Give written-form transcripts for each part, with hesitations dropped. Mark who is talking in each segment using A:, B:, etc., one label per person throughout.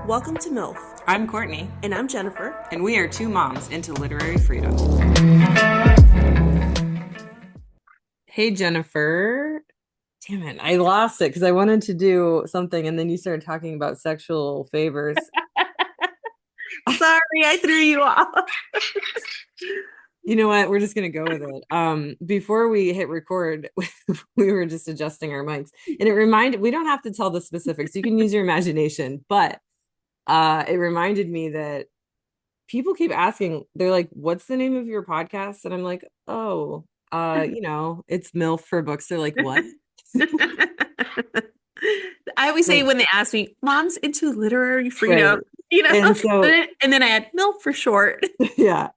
A: Welcome to MILF.
B: I'm Courtney.
A: And I'm Jennifer.
B: And we are two moms into literary freedom. Hey, Jennifer. Damn it, I lost it because I wanted to do something and then you started talking about sexual favors.
A: Sorry, I threw you off.
B: You know what? We're just going to go with it. Before we hit record, we were just adjusting our mics. And we don't have to tell the specifics. You can use your imagination. But it reminded me that people keep asking, they're like, what's the name of your podcast? And I'm like, oh, it's MILF for books. They're like, what?
A: I always say when they ask me, mom's into literary freedom, right. And then I add MILF for short.
B: Yeah,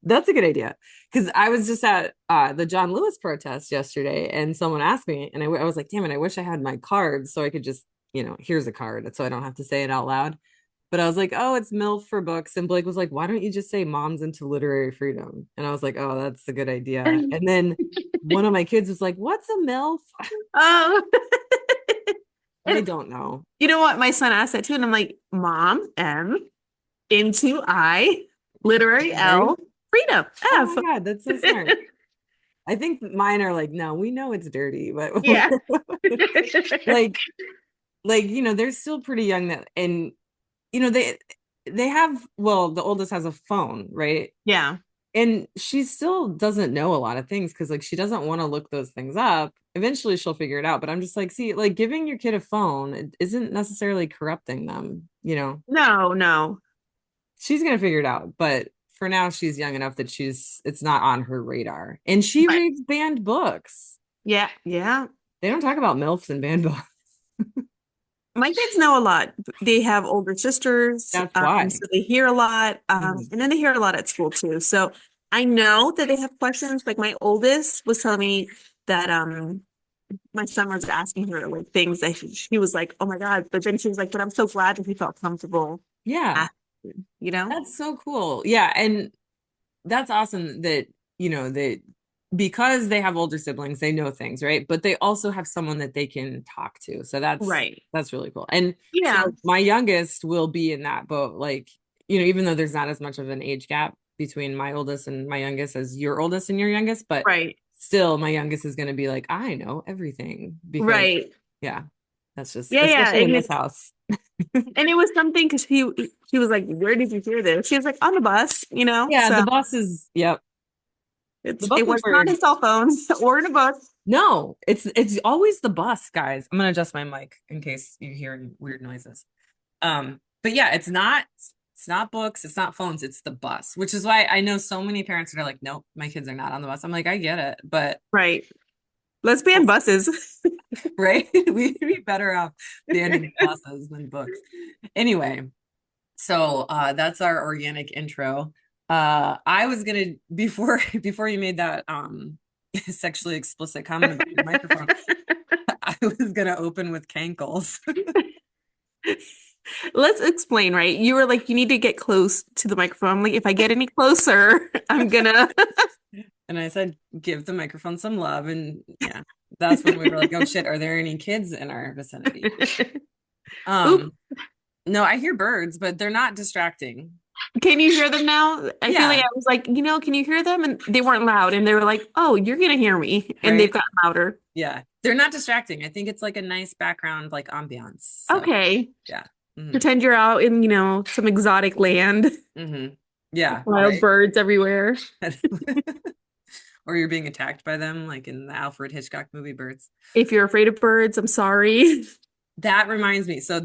B: that's a good idea. Because I was just at the John Lewis protest yesterday and someone asked me and I was like, damn it, I wish I had my card so I could just, here's a card so I don't have to say it out loud. But I was like, oh, it's MILF for books. And Blake was like, why don't you just say mom's into literary freedom? And I was like, oh, that's a good idea. And then one of my kids was like, what's a MILF?
A: Oh,
B: I don't know.
A: You know what? My son asked that too. And I'm like, mom, M, into I, literary L, freedom, F.
B: Oh my God, that's so smart. I think mine are like, no, we know it's dirty, but
A: yeah.
B: like, they're still pretty young and they have, well, the oldest has a phone, right?
A: Yeah.
B: And she still doesn't know a lot of things because like she doesn't want to look those things up. Eventually she'll figure it out. But I'm just like, see, like giving your kid a phone it isn't necessarily corrupting them,
A: No.
B: She's gonna figure it out. But for now, she's young enough that it's not on her radar. And she reads banned books.
A: Yeah.
B: They don't talk about MILFs and banned books.
A: My kids know a lot. They have older sisters.
B: That's why.
A: So they hear a lot. And then they hear a lot at school too. So I know that they have questions. Like my oldest was telling me that my son was asking her like things that she was like, oh my God. But then she was like, but I'm so glad that he felt comfortable.
B: Yeah.
A: Asking,
B: That's so cool. Yeah. And that's awesome that, that because they have older siblings, they know things, right? But they also have someone that they can talk to. So that's really cool. And so my youngest will be in that boat. Like, even though there's not as much of an age gap between my oldest and my youngest as your oldest and your youngest, but still my youngest is going to be like, I know everything. Because, yeah, that's just, especially in this house.
A: And it was something because he was like, where did you hear this? She was like, on the bus,
B: Yeah, so. The bus is, yep.
A: It was not a cell phone or in a book.
B: No, it's always the bus, guys. I'm gonna adjust my mic in case you hear any weird noises. But yeah, it's not books, it's not phones, it's the bus, which is why I know so many parents that are like, nope, my kids are not on the bus. I'm like, I get it, but
A: let's ban buses.
B: Right? We'd be better off banning buses than books. Anyway, so that's our organic intro. I was gonna before you made that sexually explicit comment about your microphone, I was gonna open with Cankles.
A: Let's explain, right? You were like, you need to get close to the microphone. I'm like, if I get any closer, I'm gonna
B: and I said, give the microphone some love. And yeah, that's when we were like, oh shit, are there any kids in our vicinity? No, I hear birds, but they're not distracting.
A: Can you hear them now? I feel like I was like, can you hear them? And they weren't loud. And they were like, oh, you're going to hear me. And they've gotten louder.
B: Yeah. They're not distracting. I think it's like a nice background, like ambiance. So,
A: okay.
B: Yeah. Mm-hmm.
A: Pretend you're out in, some exotic land.
B: Mm-hmm. Yeah.
A: Wild birds everywhere.
B: Or you're being attacked by them, like in the Alfred Hitchcock movie Birds.
A: If you're afraid of birds, I'm sorry.
B: That reminds me. So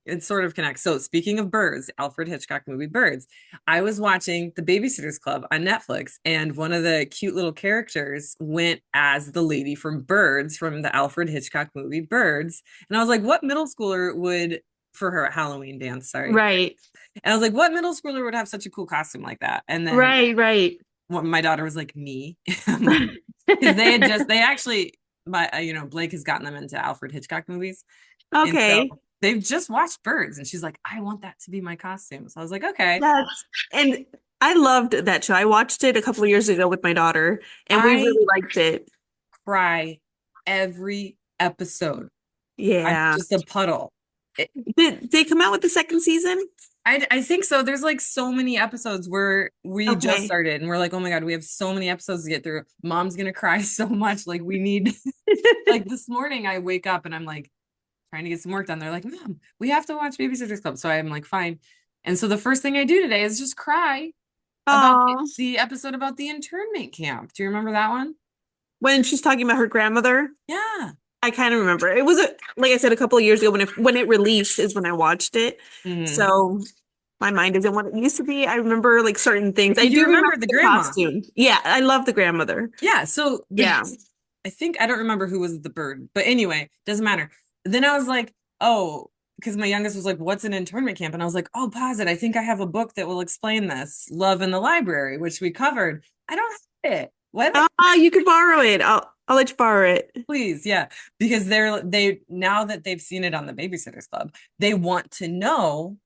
B: it sort of connects. So speaking of birds, Alfred Hitchcock movie Birds, I was watching The Babysitter's Club on Netflix, and one of the cute little characters went as the lady from Birds from the Alfred Hitchcock movie Birds. And I was like, what middle schooler would, for her Halloween dance, sorry.
A: Right.
B: And I was like, what middle schooler would have such a cool costume like that? And then my daughter was like, me. Because Blake has gotten them into Alfred Hitchcock movies.
A: Okay.
B: So they've just watched Birds and she's like, I want that to be my costume. So I was like, okay.
A: And I loved that show. I watched it a couple of years ago with my daughter and we really liked it.
B: Cry every episode.
A: Yeah.
B: I'm just a puddle.
A: Did they come out with the second season?
B: I think so. There's like so many episodes where we just
A: Okay.
B: started and we're like, oh my God, we have so many episodes to get through. Mom's gonna cry so much. Like we need like this morning I wake up and I'm like trying to get some work done. They're like, Mom, we have to watch Babysitter's Club. So I'm like, fine. And so the first thing I do today is just cry about
A: Oh,
B: the episode about the internment camp. Do you remember that one?
A: when she's talking about her grandmother,
B: Yeah.
A: I kind of remember. It was like I said a couple of years ago when it released is when I watched it.
B: Mhm.
A: So my mind isn't what it used to be. I remember like certain things. I
B: But
A: do
B: you
A: remember
B: remember the
A: the
B: grandma.
A: costume. Yeah, I love the grandmother.
B: Yeah. So
A: Yeah.
B: I think I don't remember who was the bird, but anyway, doesn't matter. Then I was like, oh, because my youngest was like, what's an internment camp? And I was like, oh, pause it. I think I have a book that will explain this. Love in the Library, which we covered. I don't have it. What?
A: Ah, you could borrow it. I'll let you borrow it.
B: Please, yeah. Because they now that they've seen it on the Babysitters Club, they want to know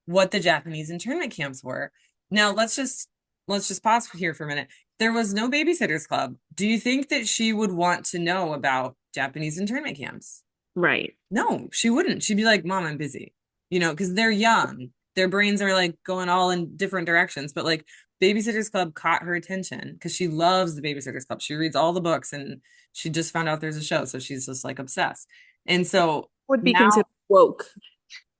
B: what the Japanese internment camps were. Now let's just pause here for a minute. There was no Babysitters Club. Do you think that she would want to know about Japanese internment camps?
A: Right.
B: No, she wouldn't. She'd be like, Mom, I'm busy. Because they're young. Their brains are like going all in different directions. But like Babysitters Club caught her attention because she loves the Babysitters Club. She reads all the books and she just found out there's a show. So she's just like obsessed. And so
A: Would be
B: now
A: considered woke.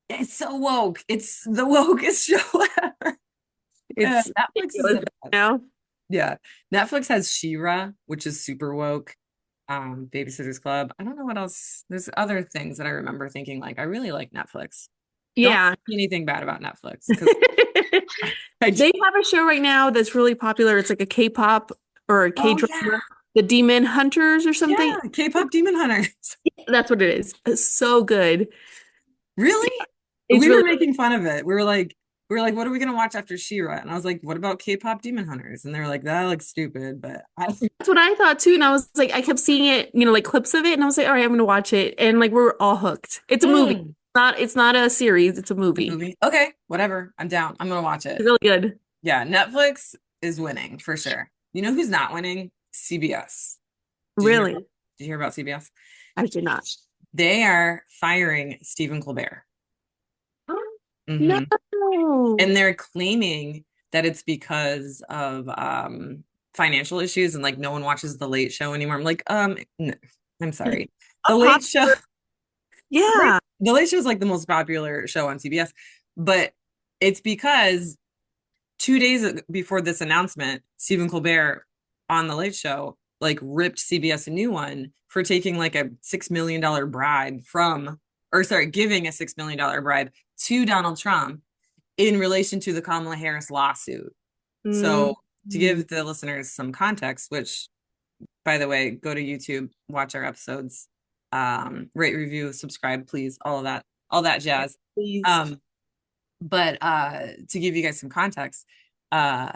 B: it's so woke. It's the wokest show ever. Yeah,
A: It's
B: Netflix is
A: ridiculous
B: the best.
A: now.
B: Yeah. Netflix has She-Ra, which is super woke. Babysitter's Club. I don't know what else. There's other things that I remember thinking like I really like Netflix. Don't
A: Yeah.
B: say anything bad about Netflix because I
A: They have a show right now that's really popular. It's like a K-pop or a
B: oh yeah,
A: K-drama, The Demon Hunters or something.
B: yeah, K-pop Demon Hunters.
A: That's what it is. It's so good.
B: Really?
A: It's
B: We were
A: really
B: making fun of it. We were like, what are we gonna watch after She-Ra? And I was like, what about K-pop Demon Hunters? And they were like, that looks stupid, but
A: that's what I thought too. And I was like, I kept seeing it, like clips of it, and I was like, all right, I'm gonna watch it. And like we're all hooked. It's a movie.
B: Mm,
A: It's not a series, it's a
B: the
A: movie.
B: movie. Okay, whatever. I'm down. I'm gonna watch
A: It's
B: it.
A: really good.
B: Yeah, Netflix is winning for sure. You know who's not winning? CBS. Did you hear
A: Really.
B: about, did you hear about CBS?
A: I did not.
B: They are firing Stephen Colbert.
A: No.
B: Hmm. And they're claiming that it's because of financial issues and like no one watches the Late Show anymore. I'm like, no, I'm sorry.
A: A
B: The Late
A: pop.
B: Show,
A: Yeah.
B: the Late Show is like the most popular show on CBS, but it's because 2 days before this announcement, Stephen Colbert on the Late Show like ripped CBS a new one for taking like a $6 million bribe giving a $6 million bribe to Donald Trump in relation to the Kamala Harris lawsuit.
A: Mm.
B: So to give the listeners some context, which by the way, go to YouTube, watch our episodes, rate, review, subscribe, please, all that jazz.
A: Please.
B: But to give you guys some context, uh,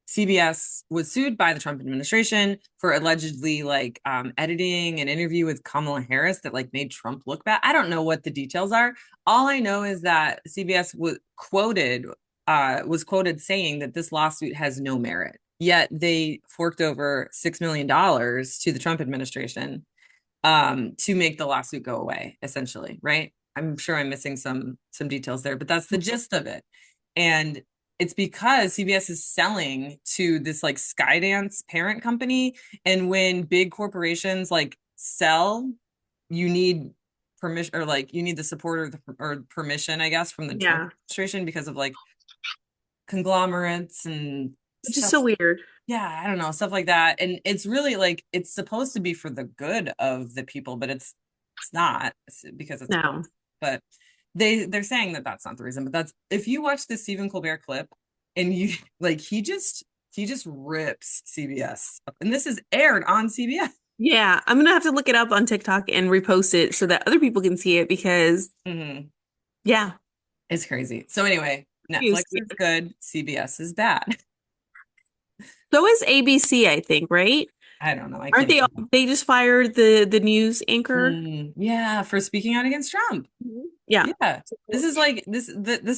B: CBS was sued by the Trump administration for allegedly like editing an interview with Kamala Harris that like made Trump look bad. I don't know what the details are. All I know is that CBS was quoted saying that this lawsuit has no merit. Yet they forked over $6 million to the Trump administration to make the lawsuit go away, essentially, right? I'm sure I'm missing some details there, but that's the gist of it. And it's because CBS is selling to this like Skydance parent company. And when big corporations like sell, you need permission or like you need the support or permission, I guess, from the Trump
A: Yeah.
B: administration because of like conglomerates and
A: Which is
B: stuff.
A: so weird.
B: Yeah, I don't know, stuff like that. And it's really like it's supposed to be for the good of the people, but it's not because it's
A: No.
B: but they're saying that that's not the reason. But that's if you watch the Stephen Colbert clip and you like he just rips CBS. And this is aired on CBS.
A: Yeah. I'm gonna have to look it up on TikTok and repost it so that other people can see it because
B: Mhm.
A: yeah.
B: It's crazy. So anyway, Netflix is good, CBS is bad.
A: So is ABC, I think, right?
B: I don't know. I
A: Aren't
B: can't
A: they
B: even.
A: they just fired the news anchor?
B: Yeah, for speaking out against Trump.
A: Yeah.
B: Yeah. This is like this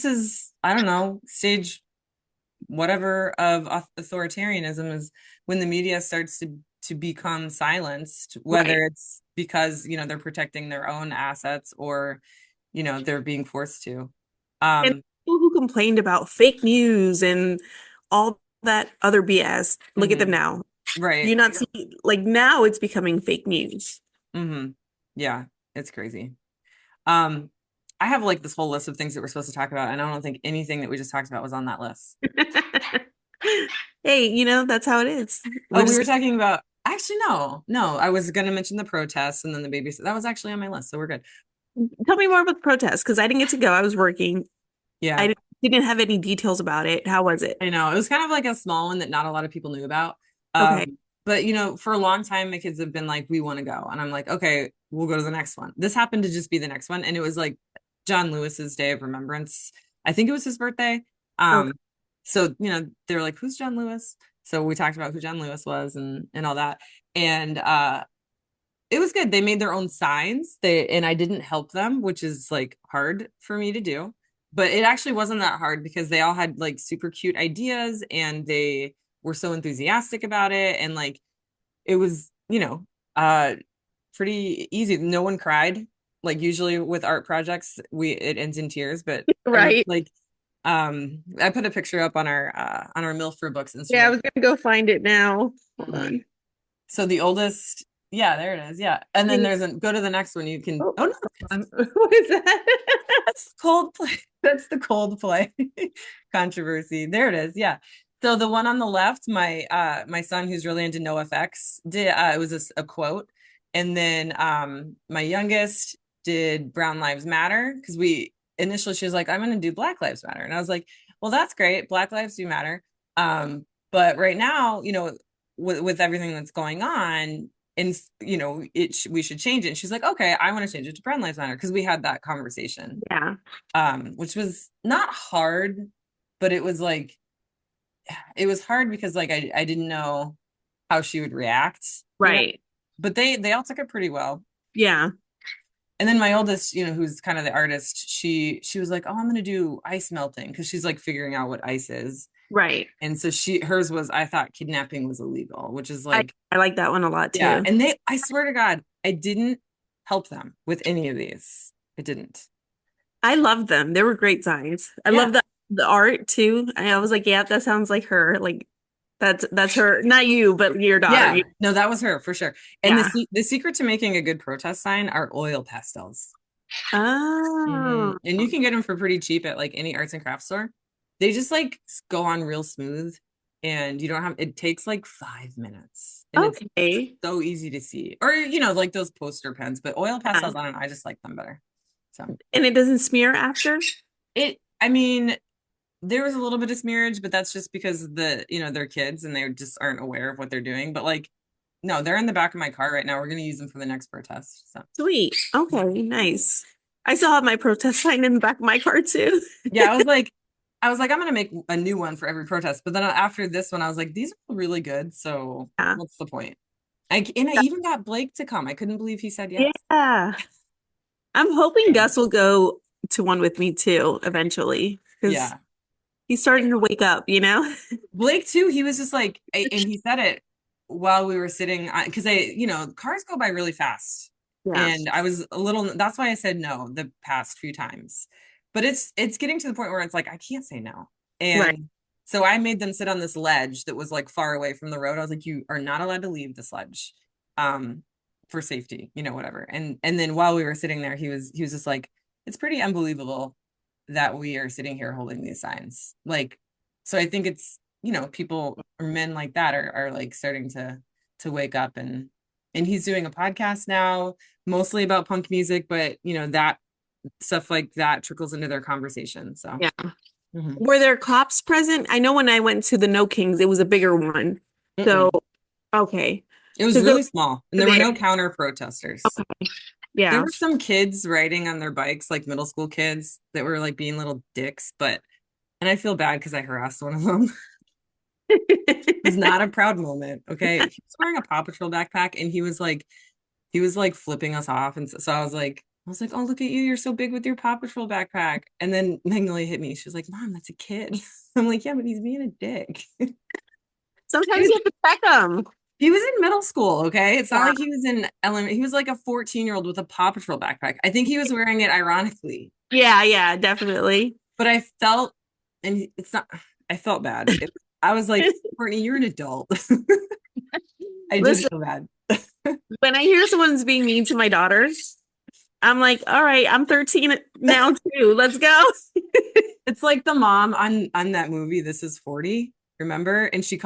B: is I don't know, stage whatever of authoritarianism is when the media starts to become silenced,
A: Right.
B: whether it's because, they're protecting their own assets or you know, they're being forced to.
A: And
B: Um,
A: people who complained about fake news and all that other BS, look at them
B: mhm,
A: now. Do
B: right.
A: you not see, like now it's becoming fake news.
B: Hmm. Yeah, it's crazy. Um, I have like this whole list of things that we're supposed to talk about, and I don't think anything that we just talked about was on that list.
A: Hey, that's how it is.
B: Oh,
A: We're
B: we
A: just
B: were talking about actually no. I was gonna mention the protests and then the babysitter. That was actually on my list, so we're good.
A: tell me more about the protest because I didn't get to go. I was working.
B: Yeah,
A: I didn't have any details about it. How was it?
B: I know. It was kind of like a small one that not a lot of people knew about.
A: Okay.
B: But you know, for a long time, my kids have been like, we want to go. And I'm like, okay, we'll go to the next one. This happened to just be the next one. And it was like John Lewis's Day of Remembrance. I think it was his birthday.
A: Okay.
B: So, you know, they were like, who's John Lewis? So we talked about who John Lewis was and all that. And it was good. They made their own signs. And I didn't help them, which is like hard for me to do. But it actually wasn't that hard because they all had like super cute ideas and they were so enthusiastic about it. And like it was, you know, pretty easy. No one cried. Like usually with art projects, it ends in tears, but
A: Right.
B: like I put a picture up on our Mill for Books
A: Yeah, I
B: Instagram.
A: was gonna go find it now. Hold
B: Mhm.
A: on.
B: So the oldest, yeah, there it is. Yeah. And then
A: Maybe-
B: there's a go to the next one. You can,
A: Oh,
B: oh no,
A: what is that?
B: that's Coldplay. That's the Coldplay controversy. There it is. Yeah. So the one on the left, my son who's really into NoFX did it was a quote. And then my youngest did Brown Lives Matter because we initially she was like, I'm gonna do Black Lives Matter. And I was like, well, that's great. Black lives do matter. But right now, you know, with everything that's going on, and you know we should change it. And she's like, okay, I want to change it to Brown Lives Matter because we had that conversation,
A: Yeah.
B: which was not hard, but it was like it was hard because like I didn't know how she would react, you know.
A: Right.
B: But they all took it pretty well.
A: Yeah.
B: And then my oldest, you know, who's kind of the artist, she was like, oh, I'm gonna do ice melting because she's like figuring out what ice is.
A: Right.
B: And so hers was I thought kidnapping was illegal, which is
A: I,
B: like
A: I like that one a lot
B: yeah.
A: too.
B: And I swear to God, I didn't help them with any of these. I didn't.
A: I love them. They were great signs. I
B: Yeah.
A: love the art too. I was like, yeah, that sounds like her. Like that's her. Not you, but your daughter.
B: Yeah. No, that was her for sure. And
A: Yeah.
B: the secret to making a good protest sign are oil pastels.
A: Oh,
B: And you can get them for pretty cheap at like any arts and crafts store. They just like go on real smooth and you don't have it takes like 5 minutes and it's
A: okay.
B: so easy to see. Or you know, like those poster pens, but oil
A: Yeah.
B: pastels, I don't know, I just like them better. So
A: And it doesn't smear after?
B: I mean, there was a little bit of smearage, but that's just because you know, they're kids and they just aren't aware of what they're doing. But like, no, they're in the back of my car right now. We're gonna use them for the next protest. So
A: Sweet. Okay, nice. I still have my protest sign in the back of my car too.
B: yeah, I was like, I'm gonna make a new one for every protest. But then after this one, I was like, these are really good. So
A: Yeah.
B: what's the point? I even got Blake to come. I couldn't believe he said yes.
A: Yeah. I'm hoping Gus will go to one with me too eventually because
B: Yeah.
A: he's starting to wake up.
B: Blake too, he was just like, and he said it while we were sitting because you know, cars go by really fast.
A: Yeah.
B: And I was a little, that's why I said no the past few times. But it's getting to the point where it's like, I can't say no.
A: Right.
B: And so I made them sit on this ledge that was like far away from the road. I was like, you are not allowed to leave this ledge, for safety, you know, whatever. And then while we were sitting there, he was just like, it's pretty unbelievable that we are sitting here holding these signs. Like, so I think it's, you know, people or men like that are like starting to wake up and he's doing a podcast now, mostly about punk music, but you know, that stuff like that trickles into their conversation. So
A: Yeah.
B: mhm.
A: Were there cops present? I know when I went to the No Kings, it was a bigger one. So,
B: Mm-mm.
A: okay.
B: It was
A: Because
B: really small and there were
A: there.
B: no counter protesters.
A: Okay.
B: There
A: Yeah.
B: were some kids riding on their bikes, like middle school kids that were like being little dicks, but and I feel bad because I harassed one of them. It was not a proud moment. Okay. He was wearing a Paw Patrol backpack and he was like flipping us off. And so I was like, oh, look at you. You're so big with your Paw Patrol backpack. And then Magnolia hit me. She was like, Mom, that's a kid. I'm like, yeah, but he's being a dick.
A: Sometimes you have to check them.
B: He was in middle school, okay? It's not like he was in elementary. He was like a 14-year-old with a Paw Patrol backpack. I think he was wearing it ironically.
A: Yeah, definitely.
B: But I felt, and it's not, I felt bad. I was like, Courtney, you're an adult. I did
A: Listen,
B: feel bad.
A: when I hear someone's being mean to my daughters, I'm like, all right, I'm 13 now too. Let's go.
B: It's like the mom on that movie, This Is 40, remember? And
A: Yes,
B: she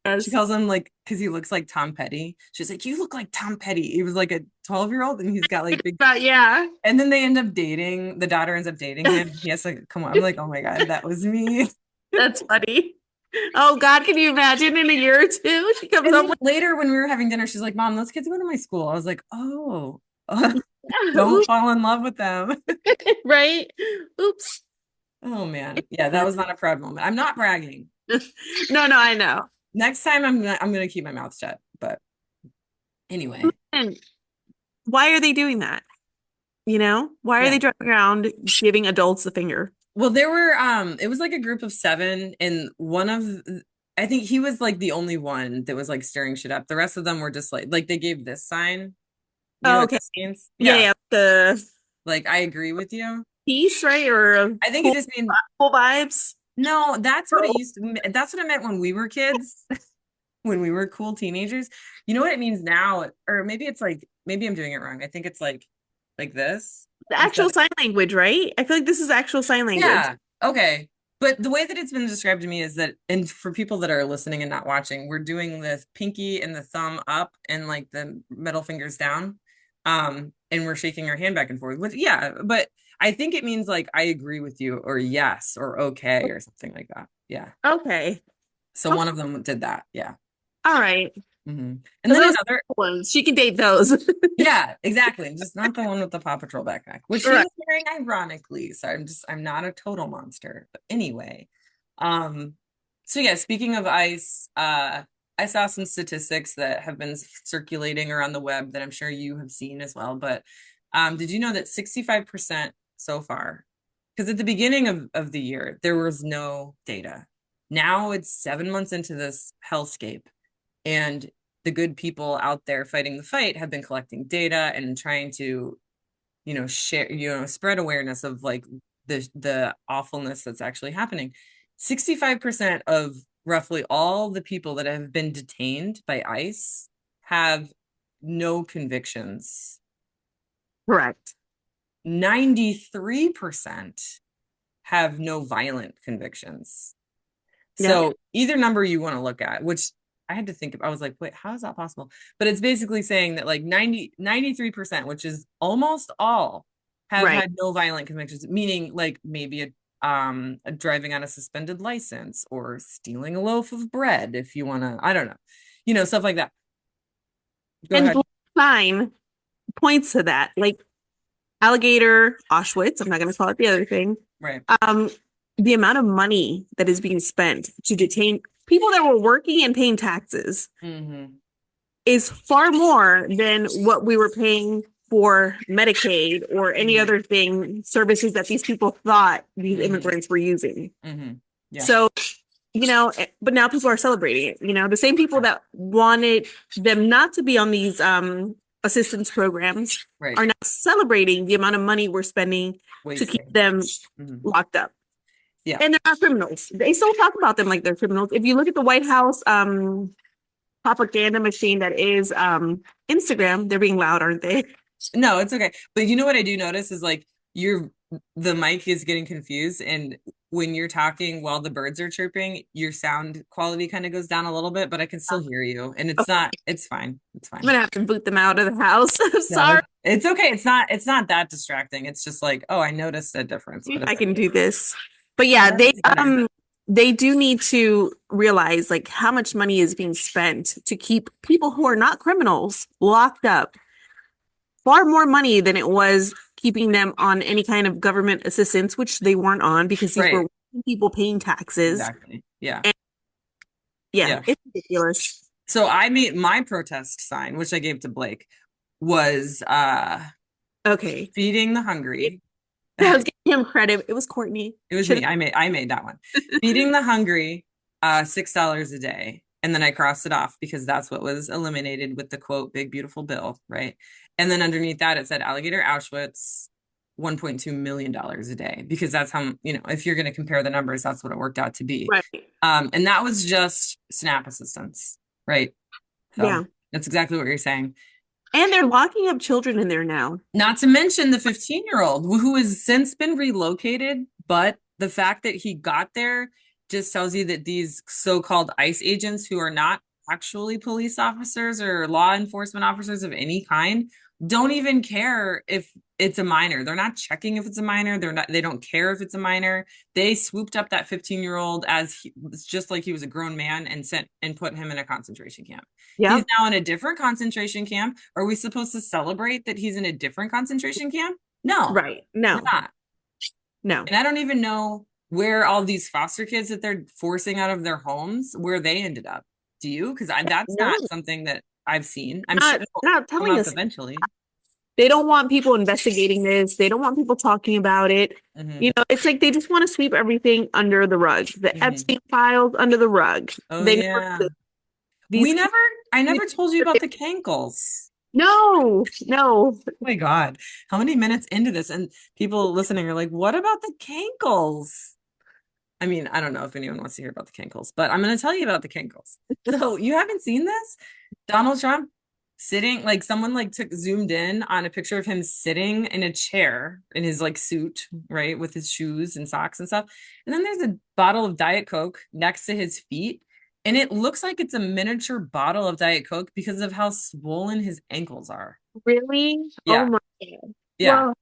A: yes.
B: calls him like, because he looks like Tom Petty. She's like, you look like Tom Petty. He was like a 12-year-old and he's got like big,
A: But yeah,
B: and then they end up dating, the daughter ends up dating him. He has to come on. I'm like, oh my God, that was me.
A: that's funny. Oh God, can you imagine in a year or two? She comes
B: And
A: up
B: then later when we were having dinner, she's like, Mom, those kids go to my school. I was like, oh, don't
A: with,
B: fall in love with them.
A: right? Oops.
B: Oh man. Yeah, that was not a proud moment. I'm not bragging.
A: No, I know.
B: Next time I'm gonna keep my mouth shut. But anyway,
A: And why are they doing that? Why are
B: yeah.
A: they driving around giving adults the finger?
B: Well, there were it was like a group of 7, and I think he was like the only one that was like stirring shit up. The rest of them were just like they gave this sign. You know
A: Oh,
B: what
A: okay.
B: this means?
A: Yeah,
B: Yeah.
A: yeah. The
B: Like I agree with you.
A: peace, right? Or
B: I think it
A: cool,
B: just means
A: cool vibes.
B: no, that's what it used to that's what it meant when we were kids, when we were cool teenagers. You know what it means now? Or maybe it's like maybe I'm doing it wrong. I think it's like this
A: The
B: instead
A: actual
B: of,
A: sign language, right? I feel like this is actual sign language.
B: yeah, okay. But the way that it's been described to me is that, and for people that are listening and not watching, we're doing the pinky and the thumb up and like the middle fingers down. And we're shaking our hand back and forth. Which, yeah, but I think it means like I agree with you or yes or okay or something like that. Yeah.
A: Okay.
B: So
A: Okay.
B: one of them did that. Yeah.
A: All right.
B: And
A: So
B: then
A: those
B: another,
A: ones, she can date those.
B: yeah, exactly. Just not the one with the Paw Patrol backpack, which he
A: Right.
B: was wearing ironically. So I'm not a total monster. But anyway, um, so yeah, speaking of ICE, I saw some statistics that have been circulating around the web that I'm sure you have seen as well. But did you know that 65% so far, because at the beginning of the year, there was no data. Now it's 7 months into this hellscape, and the good people out there fighting the fight have been collecting data and trying to, share, spread awareness of like the awfulness that's actually happening. 65% of roughly all the people that have been detained by ICE have no convictions.
A: Correct.
B: 93% have no violent convictions.
A: Yeah.
B: So either number you want to look at, which I had to think of, I was like, wait, how is that possible? But it's basically saying that like 93%, which is almost all, have
A: Right.
B: had no violent convictions, meaning like maybe a driving on a suspended license or stealing a loaf of bread if you want to, I don't know, stuff like that. Go
A: And
B: ahead.
A: Blue sign points to that. Like alligator, Auschwitz, I'm not going to call it the other thing.
B: Right.
A: Um, the amount of money that is being spent to detain people that were working and paying taxes is far more than what we were paying for Medicaid or any other thing, services that these people thought these immigrants were using.
B: Yeah.
A: So, but now people are celebrating it. The same people that wanted them not to be on these assistance programs
B: Right.
A: are now celebrating the amount of money we're spending to keep them locked up.
B: Yeah.
A: And they're not criminals. They still talk about them like they're criminals. If you look at the White House propaganda machine that is Instagram, they're being loud, aren't they?
B: No, it's okay. But you know what I do notice is like the mic is getting confused, and when you're talking while the birds are chirping, your sound quality kind of goes down a little bit, but I can still hear you. And it's fine. It's fine.
A: I'm gonna have to boot them out of the house. I'm
B: No,
A: sorry.
B: it's okay. It's not that distracting. It's just like, oh, I noticed a difference. But
A: I can do this. But yeah, they do need to realize like how much money is being spent to keep people who are not criminals locked up. Far more money than it was keeping them on any kind of government assistance, which they weren't on because these were people paying taxes.
B: Exactly. Yeah.
A: And yeah, it's ridiculous.
B: So I made my protest sign, which I gave to Blake, was
A: okay,
B: feeding the hungry.
A: I was giving him credit. It was Courtney.
B: It was me. I made that one. Feeding the hungry, $6 a day. And then I crossed it off because that's what was eliminated with the quote, big, beautiful bill, right? And then underneath that, it said alligator Auschwitz, $1.2 million a day, because that's how, if you're going to compare the numbers, that's what it worked out to be.
A: Right.
B: And that was just SNAP assistance, right? So
A: Yeah.
B: that's exactly what you're saying.
A: And they're locking up children in there now.
B: Not to mention the 15-year-old who has since been relocated, but the fact that he got there just tells you that these so-called ICE agents, who are not actually police officers or law enforcement officers of any kind, don't even care if it's a minor. They're not checking if it's a minor. They don't care if it's a minor. They swooped up that 15-year-old just like he was a grown man and put him in a concentration camp.
A: Yeah.
B: He's now in a different concentration camp. Are we supposed to celebrate that he's in a different concentration camp? No.
A: Right. No.
B: We're not.
A: No.
B: And I don't even know where all these foster kids that they're forcing out of their homes, where they ended up. Do you? Because that's not something that I've seen. I'm sure
A: not telling us
B: eventually.
A: They don't want people investigating this. They don't want people talking about it. It's like they just want to sweep everything under the rug. The Epstein files under the rug.
B: Oh, yeah. I never told you about the Cankles.
A: No.
B: Oh my God. How many minutes into this? And people listening are like, what about the Cankles? I mean, I don't know if anyone wants to hear about the Cankles, but I'm going to tell you about the Cankles. So you haven't seen this? Donald Trump sitting, like someone like zoomed in on a picture of him sitting in a chair in his like suit, right, with his shoes and socks and stuff. And then there's a bottle of Diet Coke next to his feet. And it looks like it's a miniature bottle of Diet Coke because of how swollen his ankles are.
A: Really?
B: Yeah.
A: Oh my God.
B: Yeah.
A: Well,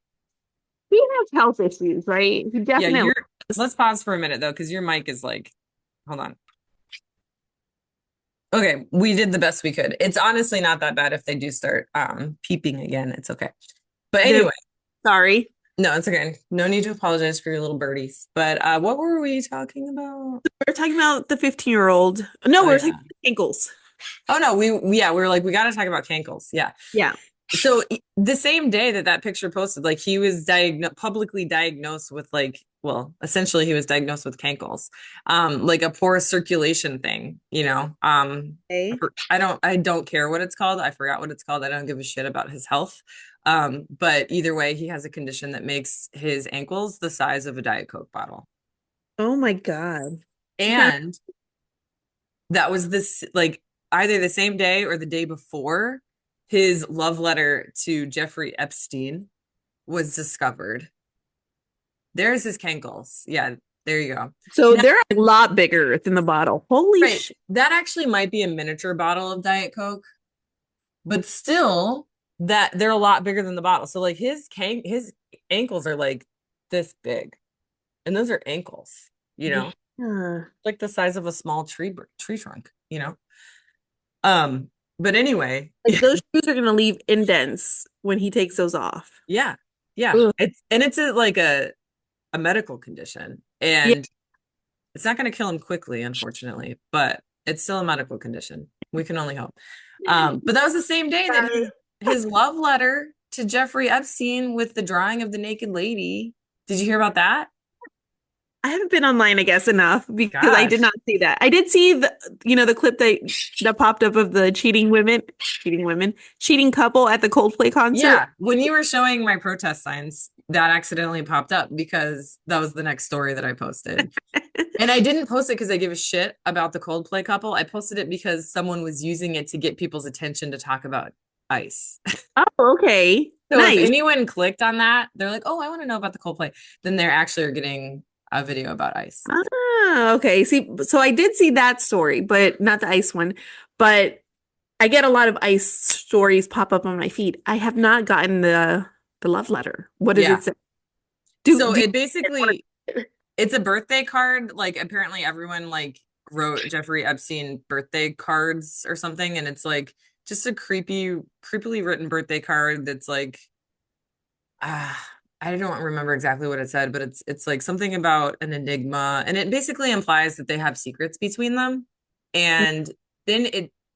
A: he has health issues, right? He definitely.
B: Yeah, let's pause for a minute though, because your mic is like, hold on. Okay, we did the best we could. It's honestly not that bad if they do start peeping again. It's okay. But anyway.
A: Sorry.
B: No, it's okay. No need to apologize for your little birdies. But what were we talking about?
A: We were talking about the 15-year-old. No, we were talking about Cankles.
B: Oh no, we were like, we got to talk about Cankles. Yeah.
A: Yeah.
B: So the same day that picture posted, like he was publicly diagnosed with essentially he was diagnosed with Cankles, like a poor circulation thing,
A: Okay.
B: I don't care what it's called. I forgot what it's called. I don't give a shit about his health. But either way, he has a condition that makes his ankles the size of a Diet Coke bottle.
A: Oh my God.
B: And that was this, like, either the same day or the day before, his love letter to Jeffrey Epstein was discovered. There's his Cankles. Yeah, there you go.
A: So they're a lot bigger than the bottle. Holy shit.
B: That actually might be a miniature bottle of Diet Coke, but still, that they're a lot bigger than the bottle. So like his ankles are like this big, and those are ankles, like the size of a small tree trunk, But anyway,
A: like those shoes are gonna leave indents when he takes those off.
B: Yeah. Ugh. It's a medical condition, and it's not going to kill him quickly, unfortunately, but it's still a medical condition. We can only hope. But that was the same day that his love letter to Jeffrey Epstein with the drawing of the naked lady. Did you hear about that?
A: I haven't been online, I guess, enough because I did not see that. I did see the clip that popped up of the cheating couple at the Coldplay concert.
B: Yeah, when you were showing my protest signs, that accidentally popped up because that was the next story that I posted. And I didn't post it because I give a shit about the Coldplay couple. I posted it because someone was using it to get people's attention to talk about ICE.
A: Oh, okay.
B: So nice. If anyone clicked on that, they're like, oh, I want to know about the Coldplay. Then they're actually getting a video about ICE.
A: Ah, okay. See, so I did see that story, but not the ICE one. But I get a lot of ICE stories pop up on my feed. I have not gotten the love letter. What does it say?
B: It's a birthday card. Like apparently everyone like wrote Jeffrey Epstein birthday cards or something, and it's like just a creepily written birthday card that's like I don't remember exactly what it said, but it's like something about an enigma, and it basically implies that they have secrets between them. And then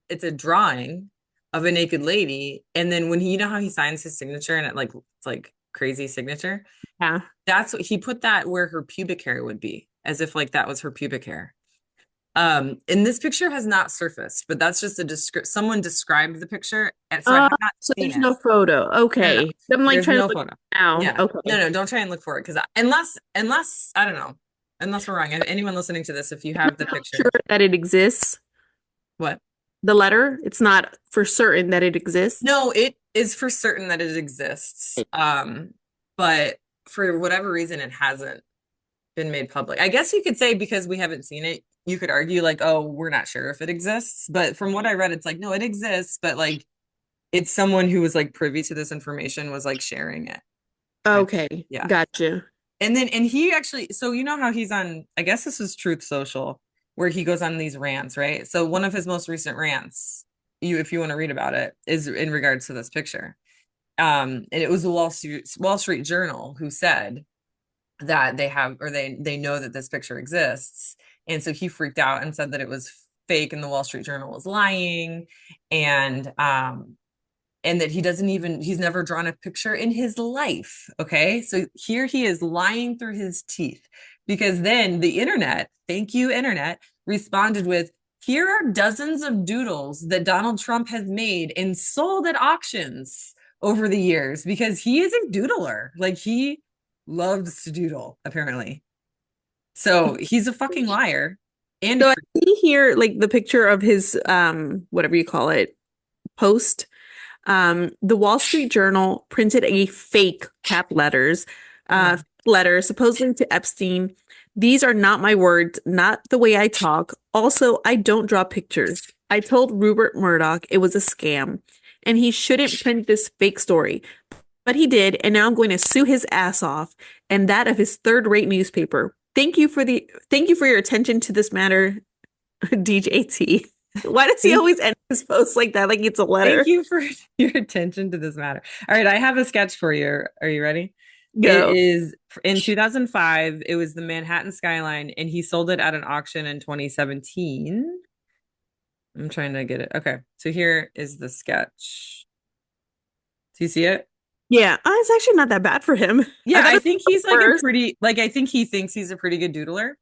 B: it's a drawing of a naked lady, and then when how he signs his signature and it's like crazy signature.
A: Yeah.
B: That's what he put that where her pubic hair would be, as if like that was her pubic hair. And this picture has not surfaced, but that's just someone described the picture, and so I have not
A: So
B: seen
A: there's
B: it.
A: no photo.
B: No, no,
A: Okay. I'm like
B: there's
A: trying to
B: no
A: look
B: photo.
A: now.
B: Yeah.
A: Okay.
B: No, don't try and look for it, because unless I don't know, unless we're wrong. If anyone listening to this, if you have the picture,
A: Sure that it exists.
B: what?
A: The letter, it's not for certain that it exists.
B: No, it is for certain that it exists. But for whatever reason, it hasn't been made public. I guess you could say because we haven't seen it, you could argue like, oh, we're not sure if it exists. But from what I read, it's like, no, it exists, but like it's someone who was like privy to this information was like sharing it.
A: Okay.
B: Yeah.
A: Gotcha.
B: And he actually, so you know how he's on, I guess this is Truth Social, where he goes on these rants, right? So one of his most recent rants, if you want to read about it, is in regards to this picture. And it was the Wall Street Journal who said that they know that this picture exists. And so he freaked out and said that it was fake and the Wall Street Journal was lying. And that he's never drawn a picture in his life. Okay. So here he is lying through his teeth, because then the internet, thank you, internet, responded with, here are dozens of doodles that Donald Trump has made and sold at auctions over the years, because he is a doodler. Like, he loves to doodle, apparently. So he's a fucking liar. And
A: So I see here like the picture of his whatever you call it, post. The Wall Street Journal printed a fake cap letter supposedly to Epstein. These are not my words, not the way I talk. Also, I don't draw pictures. I told Rupert Murdoch it was a scam and he shouldn't print this fake story. But he did, and now I'm going to sue his ass off and that of his third-rate newspaper. Thank you for your attention to this matter, DJT. Why does he always end his posts like that? Like it's a letter.
B: Thank you for your attention to this matter. All right, I have a sketch for you. Are you ready?
A: Go.
B: It is in 2005. It was the Manhattan skyline, and he sold it at an auction in 2017. I'm trying to get it. Okay, so here is the sketch. Do you see it?
A: Yeah, it's actually not that bad for him.
B: Yeah, I
A: I
B: think he's like I think he thinks he's a pretty good doodler.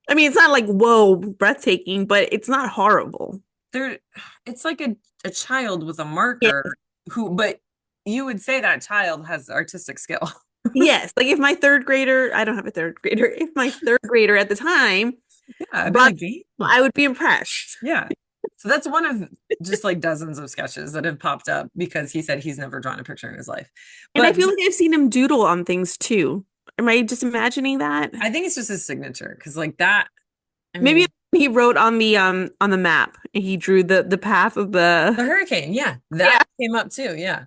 A: I mean, it's not like whoa, breathtaking, but it's not horrible.
B: It's like a child with a marker but you would say that child has artistic skill.
A: Yes, like if my third grader, I don't have a third grader. If my third grader at the time,
B: I'd be like,
A: I would be impressed.
B: Yeah. So that's one of just like dozens of sketches that have popped up because he said he's never drawn a picture in his life.
A: And I feel like I've seen him doodle on things too. Am I just imagining that?
B: I think it's just his signature, because like that.
A: Maybe he wrote on the map and he drew the path of the
B: hurricane. Yeah, that came up too. Yeah.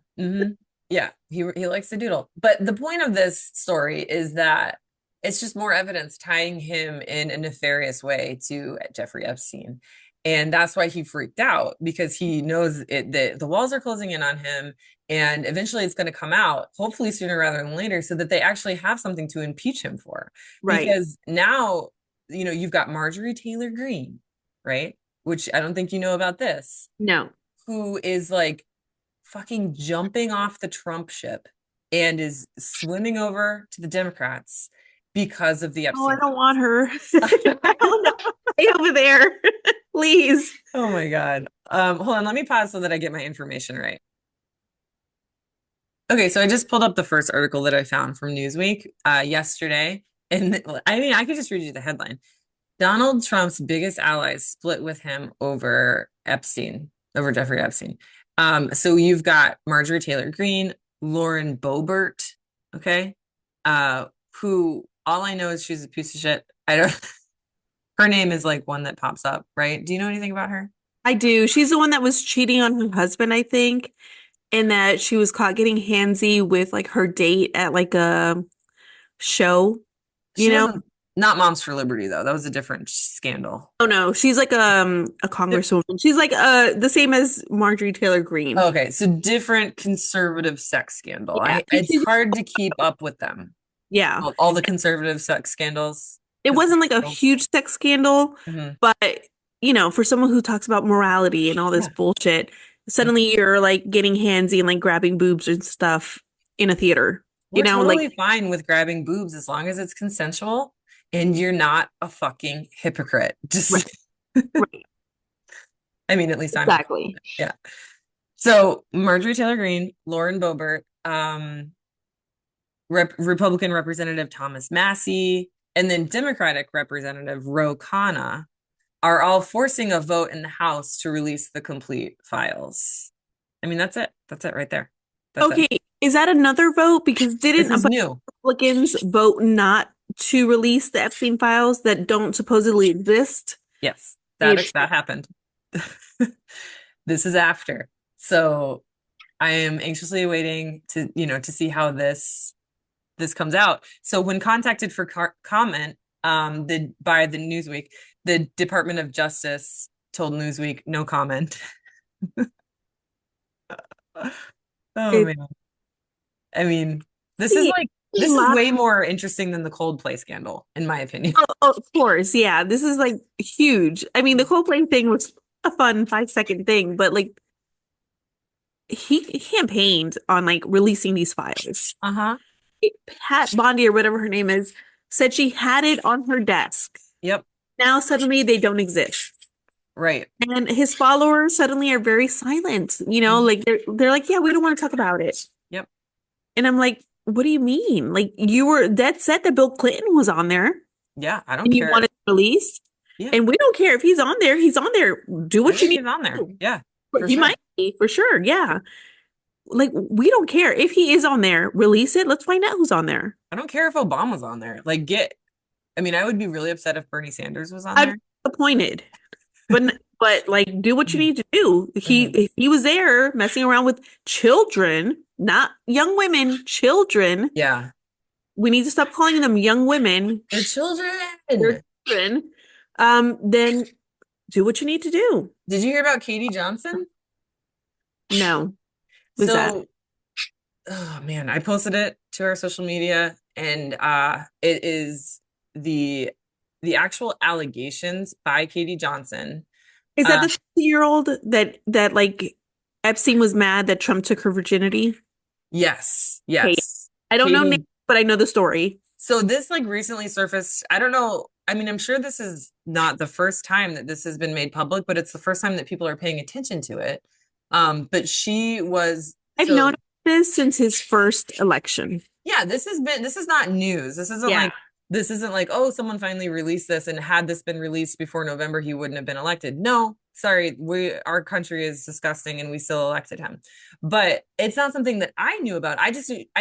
B: Yeah, he likes to doodle. But the point of this story is that it's just more evidence tying him in a nefarious way to Jeffrey Epstein. And that's why he freaked out, because he knows the walls are closing in on him, and eventually it's going to come out, hopefully sooner rather than later, so that they actually have something to impeach him for. Right. Because now, you've got Marjorie Taylor Greene, right? Which I don't think you know about this.
A: No.
B: Who is like fucking jumping off the Trump ship and is swimming over to the Democrats because of the Epstein.
A: Oh, I don't want her. I don't know. Stay over there, please.
B: Oh my God. Hold on, let me pause so that I get my information right. Okay, so I just pulled up the first article that I found from Newsweek yesterday. And I mean, I could just read you the headline. Donald Trump's biggest allies split with him over Jeffrey Epstein. So you've got Marjorie Taylor Greene, Lauren Boebert, okay? Who, all I know is she's a piece of shit. Her name is like one that pops up, right? Do you know anything about her?
A: I do. She's the one that was cheating on her husband, I think, and that she was caught getting handsy with like her date at like a show,
B: Not Moms for Liberty, though. That was a different scandal.
A: Oh no, she's like a congresswoman. She's like the same as Marjorie Taylor Greene.
B: Okay, so different conservative sex scandal. Yeah. It's hard to keep up with them.
A: Yeah.
B: All the conservative sex scandals.
A: It wasn't like a huge sex scandal, but for someone who talks about morality and all this bullshit, suddenly you're like getting handsy and like grabbing boobs and stuff in a theater.
B: We're totally fine with grabbing boobs as long as it's consensual and you're not a fucking hypocrite. Just
A: Right.
B: I mean, at least I'm not.
A: Exactly.
B: Yeah. So Marjorie Taylor Greene, Lauren Boebert, Republican Representative Thomas Massey, and then Democratic Representative Ro Khanna are all forcing a vote in the House to release the complete files. I mean, that's it. That's it right there. That's
A: Okay,
B: it.
A: is that another vote? Because
B: This
A: didn't a
B: is
A: bunch
B: new.
A: of Republicans vote not to release the Epstein files that don't supposedly exist?
B: Yes,
A: It's
B: that happened. This is after. So I am anxiously awaiting to, to see how this comes out. So when contacted for comment, by the Newsweek, the Department of Justice told Newsweek no comment. Oh
A: it's
B: man. I mean, this is
A: a
B: like this is
A: lot.
B: way more interesting than the Coldplay scandal, in my opinion.
A: Oh, of course, yeah. This is like huge. I mean, the Coldplay thing was a fun 5 second thing, but like he campaigned on like releasing these files.
B: Uh-huh.
A: Pat Bondi or whatever her name is said she had it on her desk.
B: Yep.
A: Now suddenly they don't exist.
B: Right.
A: And his followers suddenly are very silent.
B: Mhm.
A: Like they're like, yeah, we don't want to talk about it.
B: Yep.
A: And I'm like, what do you mean? Like you were dead set that Bill Clinton was on there
B: Yeah, I don't
A: and you
B: care.
A: wanted it released.
B: Yeah,
A: And we don't care if he's on there. He's on there. Do
B: I
A: what you
B: think
A: need
B: he's on
A: to
B: there.
A: do.
B: Yeah,
A: But
B: for
A: he
B: sure.
A: might be for sure. Yeah. Like we don't care if he is on there. Release it. Let's find out who's on there.
B: I don't care if Obama's on there. Like, I mean, I would be really upset if Bernie Sanders was on
A: I'm
B: there.
A: disappointed. But like do what you
B: Mhm.
A: need to do.
B: Mhm.
A: He was there messing around with children, not young women, children.
B: Yeah.
A: We need to stop calling them young women.
B: They're children.
A: They're children. Then do what you need to do.
B: Did you hear about Katie Johnson?
A: No, who's that?
B: So, oh man, I posted it to our social media, and it is the actual allegations by Katie Johnson.
A: Is that
B: Uh,
A: the 60-year-old that like Epstein was mad that Trump took her virginity?
B: yes,
A: Okay,
B: yes.
A: I don't know names,
B: Katie.
A: but I know the story.
B: So this like recently surfaced. I don't know. I mean, I'm sure this is not the first time that this has been made public, but it's the first time that people are paying attention to it. But she was
A: I've
B: so
A: noticed this since his first election.
B: yeah, this is not news.
A: Yeah,
B: This isn't like, oh, someone finally released this, and had this been released before November, he wouldn't have been elected. No, sorry, our country is disgusting and we still elected him. But it's not something that I knew about. I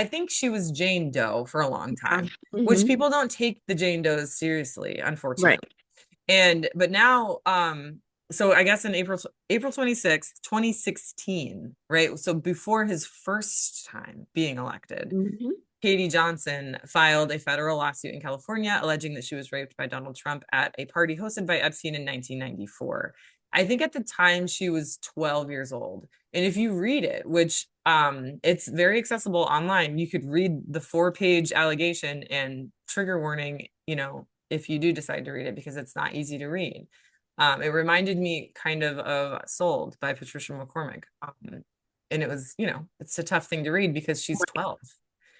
B: think she was Jane Doe for a long time, which
A: Mhm.
B: people don't take the Jane Does seriously,
A: Right.
B: unfortunately. But now so I guess in April 26th, 2016, right? So before his first time being elected,
A: Mhm.
B: Katie Johnson filed a federal lawsuit in California alleging that she was raped by Donald Trump at a party hosted by Epstein in 1994. I think at the time she was 12 years old. And if you read it, which it's very accessible online, you could read the 4-page allegation and trigger warning, if you do decide to read it, because it's not easy to read. It reminded me kind of Sold by Patricia McCormick. And it was, it's a tough thing to read because she's 12.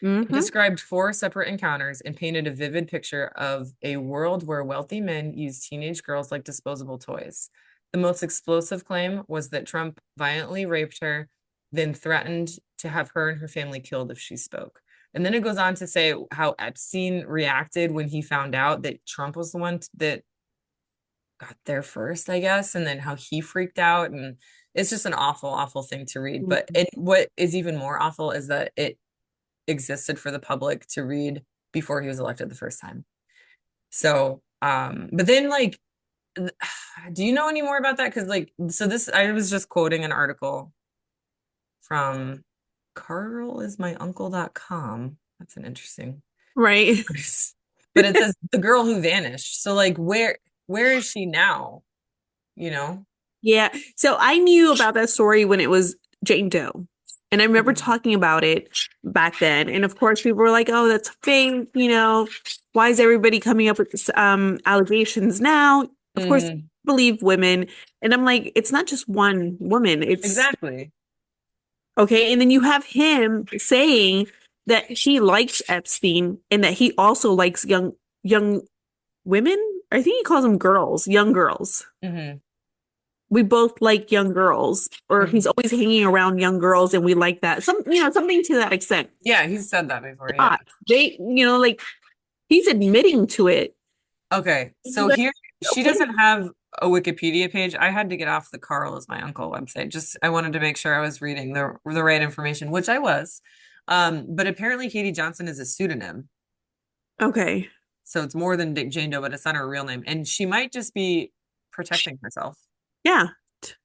B: It
A: Mhm.
B: described 4 separate encounters and painted a vivid picture of a world where wealthy men use teenage girls like disposable toys. The most explosive claim was that Trump violently raped her, then threatened to have her and her family killed if she spoke. And then it goes on to say how Epstein reacted when he found out that Trump was the one that got there first, I guess, and then how he freaked out. And it's just an awful, awful thing to read. But what is even more awful is that it existed for the public to read before he was elected the first time. So, but then like, do you know any more about that? Because I was just quoting an article from carlismyuncle.com. That's an interesting
A: Right.
B: place. But it says the girl who vanished. So like, where is she now? You know?
A: Yeah. So I knew about that story when it was Jane Doe. And I remember
B: Mhm.
A: talking about it back then. And of course, people were like, oh, that's fake. Why is everybody coming up with this, allegations now? Of course,
B: Mhm.
A: believe women. And I'm like, it's not just one woman. It's
B: Exactly.
A: okay. And then you have him saying that he likes Epstein and that he also likes young women I think he calls them girls, young girls.
B: Hmm.
A: We both like young girls, or he's
B: Hmm.
A: always hanging around young girls, and we like that. Something to that extent.
B: Yeah, he's said that before. Yeah.
A: Ah, like he's admitting to it.
B: Okay. So
A: Like,
B: here she
A: okay.
B: doesn't have a Wikipedia page. I had to get off the Carl is my uncle website. Just I wanted to make sure I was reading the right information, which I was. But apparently Katie Johnson is a pseudonym.
A: Okay.
B: So it's more than Dick Jane Doe, but it's not her real name. And she might just be protecting herself.
A: Yeah.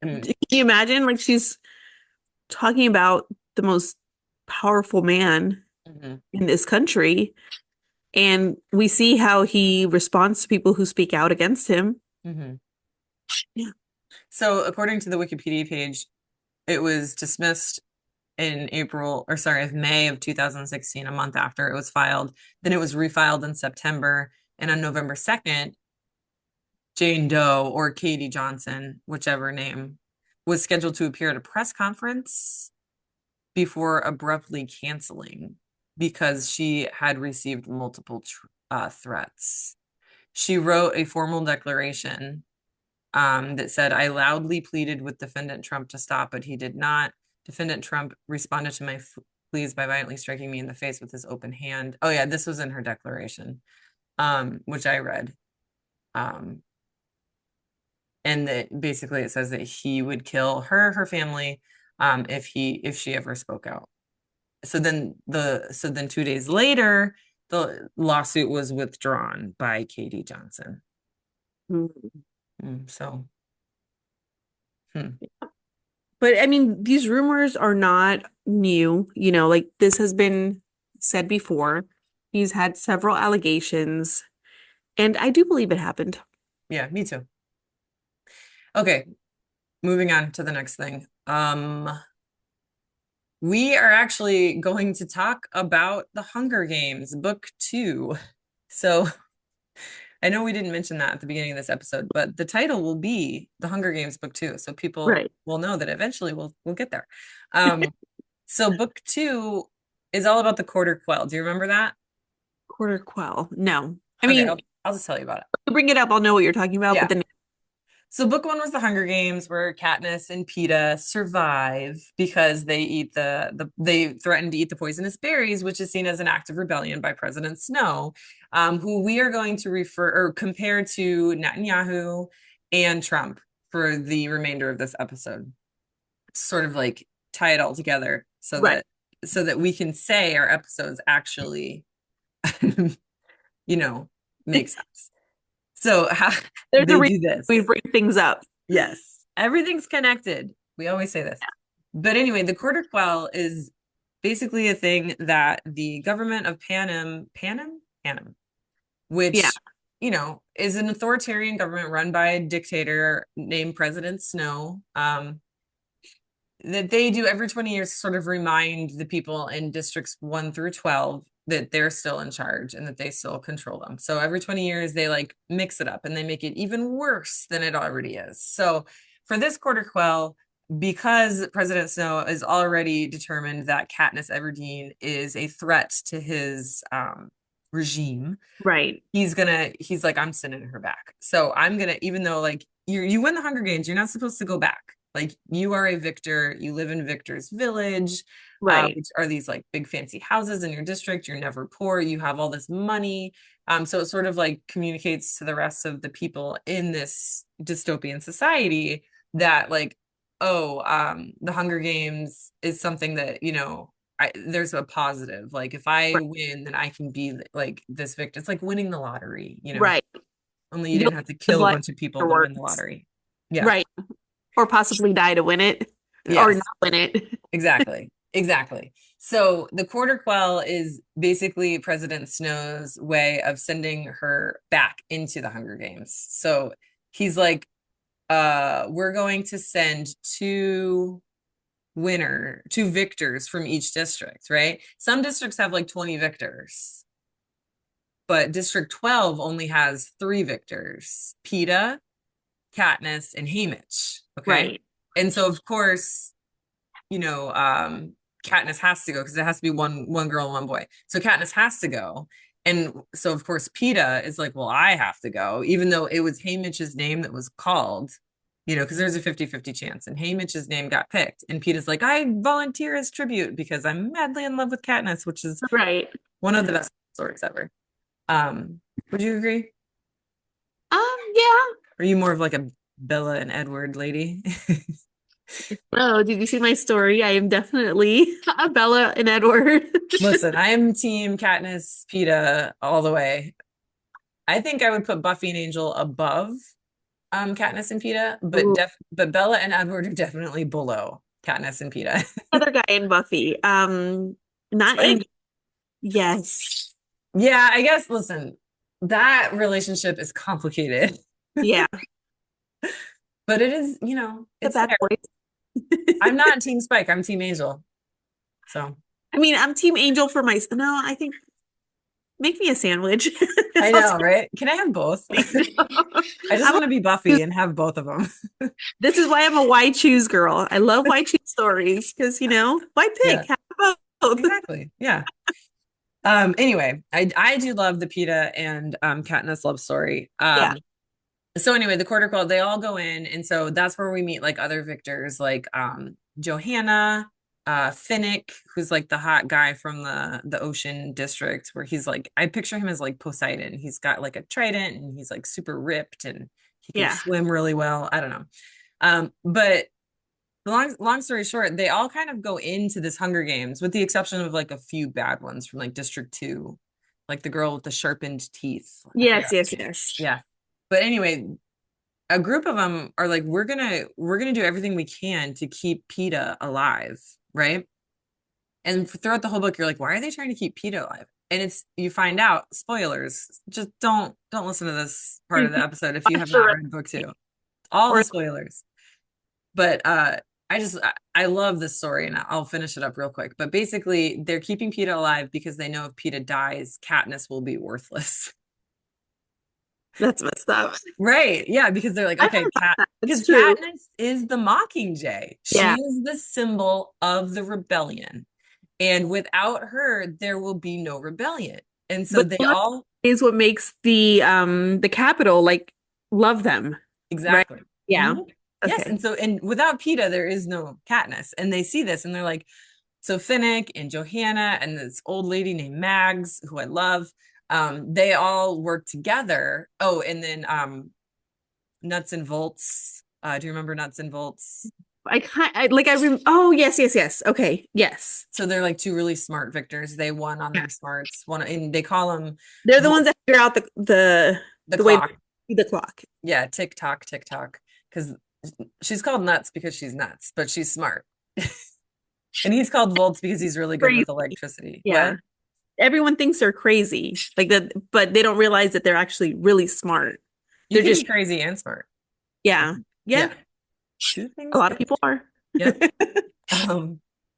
B: And
A: Can you imagine? Like she's talking about the most powerful man
B: mhm,
A: in this country, and we see how he responds to people who speak out against him.
B: mhm.
A: Yeah.
B: So according to the Wikipedia page, it was dismissed in April, or sorry, of May of 2016, a month after it was filed. Then it was refiled in September. And on November 2nd, Jane Doe or Katie Johnson, whichever name, was scheduled to appear at a press conference before abruptly canceling because she had received multiple threats. She wrote a formal declaration that said, I loudly pleaded with Defendant Trump to stop, but he did not. Defendant Trump responded to my pleas by violently striking me in the face with his open hand. Oh, yeah, this was in her declaration, which I read. And that basically it says that he would kill her, her family, if she ever spoke out. So then 2 days later, the lawsuit was withdrawn by Katie Johnson.
A: Mm.
B: So,
A: But I mean, these rumors are not new. Like this has been said before. He's had several allegations, and I do believe it happened.
B: yeah, me too. Okay, moving on to the next thing. We are actually going to talk about The Hunger Games, book 2. So I know we didn't mention that at the beginning of this episode, but the title will be The Hunger Games book 2. So people
A: Right.
B: will know that eventually we'll get there. So book 2 is all about the quarter quell. Do you remember that?
A: Quarter quell. No. I
B: Okay,
A: mean,
B: I'll just tell you about it.
A: you bring it up, I'll know what you're talking about, but
B: Yeah.
A: then
B: So book 1 was the Hunger Games, where Katniss and Peeta survive because they eat they threaten to eat the poisonous berries, which is seen as an act of rebellion by President Snow, who we are going to refer or compare to Netanyahu and Trump for the remainder of this episode. Sort of like tie it all together
A: right.
B: so that we can say our episodes actually, make sense. So how
A: There's a
B: they
A: reason
B: do this.
A: we bring things up.
B: Yes, everything's connected. We always say this. But anyway, the quarter quell is basically a thing that the government of Panem,
A: Yeah.
B: which, is an authoritarian government run by a dictator named President Snow, that they do every 20 years to sort of remind the people in districts 1 through 12 that they're still in charge and that they still control them. So every 20 years they like mix it up and they make it even worse than it already is. So for this quarter quell, because President Snow is already determined that Katniss Everdeen is a threat to his regime,
A: Right.
B: he's like, I'm sending her back. So I'm gonna, even though like you win the Hunger Games, you're not supposed to go back. Like you are a victor, you live in Victor's Village,
A: Right.
B: which are these like big fancy houses in your district. You're never poor, you have all this money. So it sort of like communicates to the rest of the people in this dystopian society that like, oh, the Hunger Games is something that, there's a positive. Like if I
A: Right.
B: win, then I can be like this victor. It's like winning the lottery,
A: Right.
B: only you
A: You don't
B: didn't have to
A: the
B: kill a
A: blood
B: bunch of people to win the
A: afterwards.
B: lottery. Yeah.
A: Right. Or possibly die to win it or not
B: Yes,
A: win it.
B: exactly. Exactly. So the quarter quell is basically President Snow's way of sending her back into the Hunger Games. So he's like, we're going to send two victors from each district, right? Some districts have like 20 victors, but District 12 only has 3 victors: Peeta, Katniss, and Haymitch. Okay.
A: Right.
B: And so of course, Katniss has to go because it has to be one girl and one boy. So Katniss has to go. And so of course PETA is like, well, I have to go, even though it was Haymitch's name that was called, because there's a 50-50 chance. And Haymitch's name got picked. And PETA's like, I volunteer as tribute because I'm madly in love with Katniss, which is
A: Right.
B: one of the best stories ever. Would you agree?
A: Yeah.
B: Are you more of like a Bella and Edward lady?
A: Oh, did you see my story? I am definitely a Bella and Edward.
B: Listen, I am team Katniss, PETA all the way. I think I would put Buffy and Angel above Katniss and PETA, but Bella and Edward are definitely below Katniss and PETA.
A: Other guy in Buffy. Not
B: Spike?
A: Angel. Yes.
B: Yeah, I guess, listen, that relationship is complicated,
A: Yeah.
B: but it is,
A: The
B: it's
A: bad
B: there.
A: boys.
B: I'm not team Spike, I'm team Angel. So
A: I mean, I'm team Angel for my. No, I think make me a sandwich.
B: I know, right? Can I have both? I just
A: I'm
B: want to be Buffy and have both of them.
A: This is why I'm a why choose girl. I love why choose stories because why pick?
B: Yeah,
A: Have both.
B: exactly. Yeah. Anyway, I do love the PETA and Katniss love story.
A: Yeah.
B: So anyway, the quarter quell, they all go in, and so that's where we meet like other victors, like Johanna, Finnick, who's like the hot guy from the Ocean District, where he's like, I picture him as like Poseidon. He's got like a trident, and he's like super ripped, and he can swim really well. I don't know. But long story short, they all kind of go into this Hunger Games, with the exception of like a few bad ones from like District 2, like the girl with the sharpened teeth.
A: Yes.
B: Yeah. But anyway, a group of them are like, we're gonna do everything we can to keep PETA alive, right? And throughout the whole book, you're like, why are they trying to keep PETA alive? And you find out, spoilers, just don't listen to this part of the episode if you have not read book 2. All the spoilers. But I love this story, and I'll finish it up real quick. But basically, they're keeping PETA alive because they know if PETA dies, Katniss will be worthless.
A: That's messed up.
B: Right. Yeah, because they're like, okay, because
A: true.
B: Katniss is the Mockingjay. She
A: Yeah.
B: is the symbol of the rebellion. And without her, there will be no rebellion. And so
A: But
B: they all
A: is what makes the capital like love them.
B: exactly.
A: Right? Yeah.
B: Mhm.
A: Okay.
B: Yes. And without PETA, there is no Katniss. And they see this and they're like, so Finnick and Johanna and this old lady named Mags, who I love, they all work together. Oh, and then Nuts and Bolts. Do you remember Nuts and Bolts?
A: Oh, yes. Okay. Yes.
B: So they're like two really smart victors. They won on their smarts. And they call them.
A: They're the ones that figure out the
B: clock.
A: The clock.
B: Yeah, tick tock. Because she's called Nuts because she's nuts, but she's smart. And he's called Volts because he's really good with electricity.
A: Yeah.
B: What?
A: Everyone thinks they're crazy, like that, but they don't realize that they're actually really smart.
B: They're just crazy and smart.
A: Yeah.
B: Two things.
A: A lot of people are.
B: Yeah.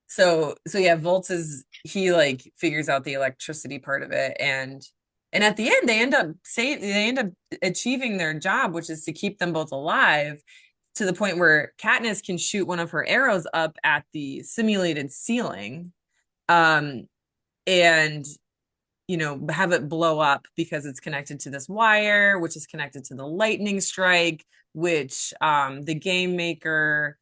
B: So yeah, Volts he like figures out the electricity part of it, and at the end they end up achieving their job, which is to keep them both alive, to the point where Katniss can shoot one of her arrows up at the simulated ceiling, and have it blow up because it's connected to this wire, which is connected to the lightning strike, which the game maker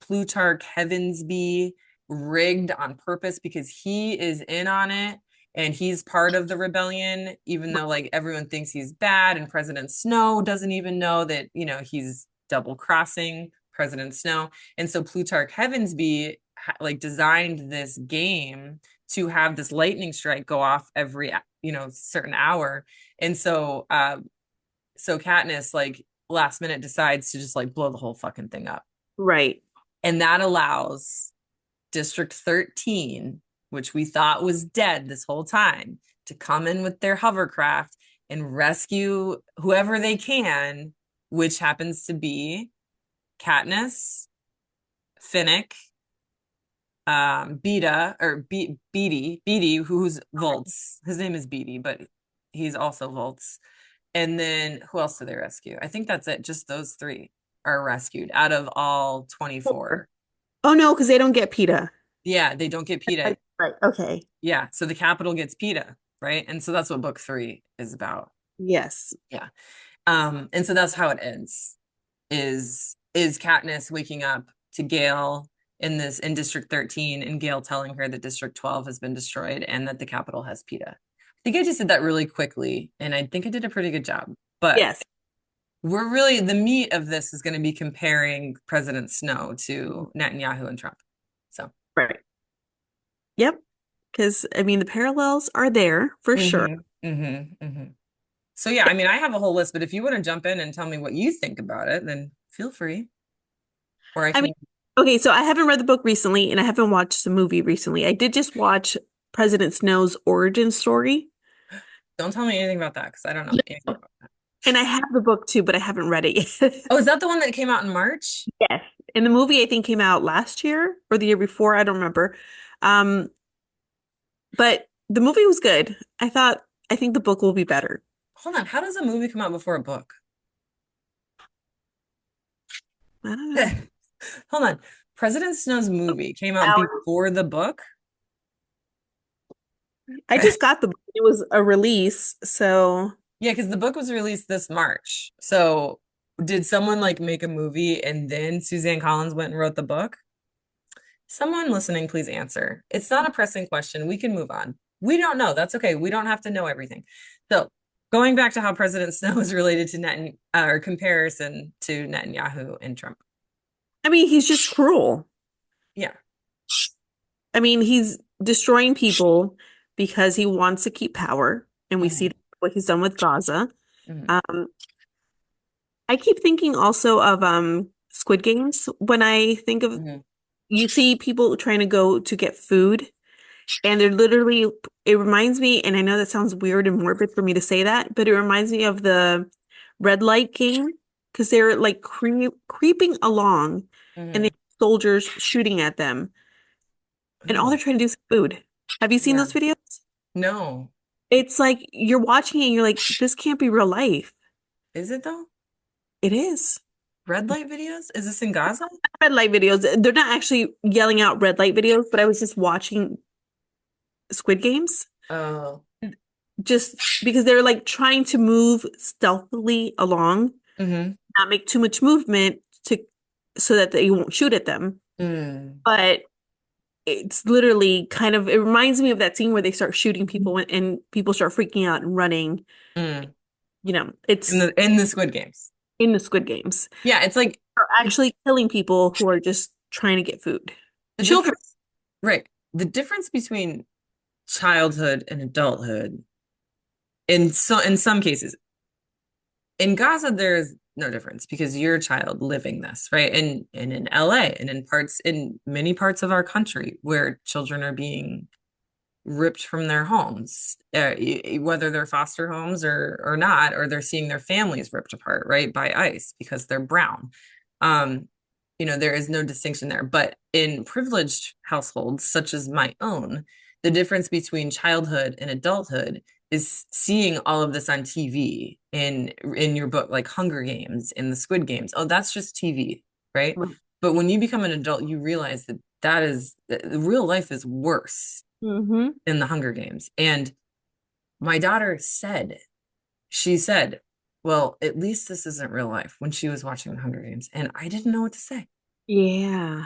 B: Plutarch Heavensby rigged on purpose because he is in on it and he's part of the rebellion, even though like everyone thinks he's bad, and President Snow doesn't even know that he's double crossing President Snow. And so Plutarch Heavensby like designed this game to have this lightning strike go off every certain hour. And so Katniss like last minute decides to just like blow the whole fucking thing up.
A: Right.
B: And that allows District 13, which we thought was dead this whole time, to come in with their hovercraft and rescue whoever they can, which happens to be Katniss, Finnick, Beatty, who's Volts. His name is Beatty, but he's also Volts. And then who else do they rescue? I think that's it. Just those 3 are rescued out of all 24.
A: Oh no, because they don't get PETA.
B: Yeah, they don't get PETA.
A: Right. Okay.
B: Yeah, so the capital gets PETA. right? And so that's what book 3 is about.
A: Yes.
B: Yeah. And so that's how it ends, is Katniss waking up to Gale in District 13, and Gale telling her that District 12 has been destroyed and that the capital has PETA. I think I just did that really quickly, and I think I did a pretty good job. But
A: Yes.
B: we're really, the meat of this is going to be comparing President Snow to Netanyahu and Trump. So
A: Right. Yep. Because I mean the parallels are there for sure.
B: So yeah, I mean, I have a whole list, but if you want to jump in and tell me what you think about it, then feel free. Or I
A: I
B: can.
A: mean, okay, so I haven't read the book recently and I haven't watched the movie recently. I did just watch President Snow's origin story.
B: Don't tell me anything about that because I don't know anything about that.
A: And I have the book too, but I haven't read it yet.
B: Oh, is that the one that came out in March?
A: Yes. And the movie I think came out last year or the year before, I don't remember. Um, but the movie was good. I think the book will be better.
B: Hold on, how does a movie come out before a book?
A: I don't know.
B: Hold on. President Snow's movie came out
A: Hours.
B: before the book?
A: I just got the book. It was a release, so
B: Yeah, because the book was released this March. So did someone like make a movie and then Suzanne Collins went and wrote the book? Someone listening, please answer. It's not a pressing question. We can move on. We don't know. That's okay. We don't have to know everything. So going back to how President Snow is related to or comparison to Netanyahu and Trump.
A: I mean, he's just cruel.
B: Yeah.
A: I mean, he's destroying people because he wants to keep power, and we see what he's done with Gaza.
B: Mhm.
A: Um, I keep thinking also of Squid Games when I think of
B: Mhm.
A: you see people trying to go to get food, and they're literally it reminds me, and I know that sounds weird and morbid for me to say that, but it reminds me of the red light game because they're like creeping along, and the
B: Mhm.
A: soldiers shooting at them, and all
B: Oh,
A: they're trying to do is food. Have you seen
B: yeah.
A: those videos?
B: No.
A: It's like you're watching it and you're like, this can't be real life.
B: Is it though?
A: It is.
B: Red light videos? Is this in Gaza?
A: Red light videos. They're not actually yelling out red light videos, but I was just watching Squid Games
B: Oh.
A: just because they're like trying to move stealthily along,
B: Mm-hmm.
A: not make too much movement to so that they won't shoot at them.
B: Mm.
A: But it's literally kind of it reminds me of that scene where they start shooting people and people start freaking out and running.
B: Mm.
A: It's
B: In the Squid Games.
A: in the Squid Games.
B: Yeah, it's like
A: Are actually killing people who are just trying to get food.
B: the
A: Children.
B: difference, right? The difference between childhood and adulthood in some cases. In Gaza, there's no difference because you're a child living this, right? And in LA and in many parts of our country where children are being ripped from their homes, whether they're foster homes or not, or they're seeing their families ripped apart, right, by ICE because they're brown. Um, there is no distinction there. But in privileged households, such as my own, the difference between childhood and adulthood is seeing all of this on TV in your book, like Hunger Games and the Squid Games. Oh, that's just TV, right? But when you become an adult, you realize that real life is worse
A: Mm-hmm.
B: in the Hunger Games. And my daughter she said, well, at least this isn't real life when she was watching the Hunger Games. And I didn't know what to say.
A: Yeah.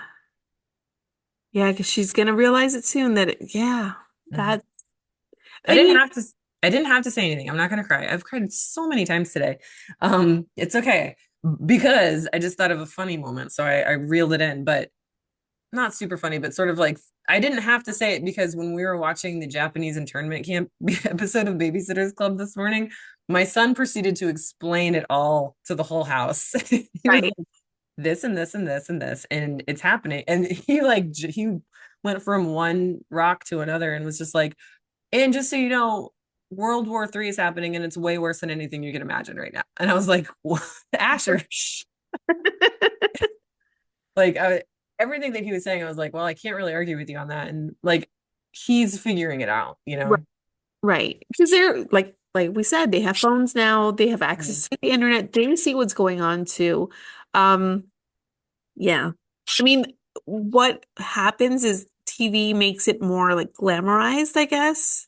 A: Yeah, because she's gonna realize it soon that
B: Mhm.
A: that
B: I
A: I
B: didn't
A: mean
B: have to I didn't have to say anything. I'm not gonna cry. I've cried so many times today. It's okay because I just thought of a funny moment. So I reeled it in, but not super funny, but sort of like I didn't have to say it because when we were watching the Japanese internment camp episode of Babysitter's Club this morning, my son proceeded to explain it all to the whole house. He was
A: right.
B: like, this and this and this and this, and it's happening. And he went from one rock to another and was just like, and just so you know, World War III is happening and it's way worse than anything you can imagine right now. And I was like, what? Asher, like everything that he was saying, I was like, well, I can't really argue with you on that. And like, he's figuring it out, you know?
A: Right. Right. Because they're like we said, they have phones now, they have
B: Mhm.
A: access to the internet, they see what's going on too. Um, yeah. I mean, what happens is TV makes it more like glamorized, I guess.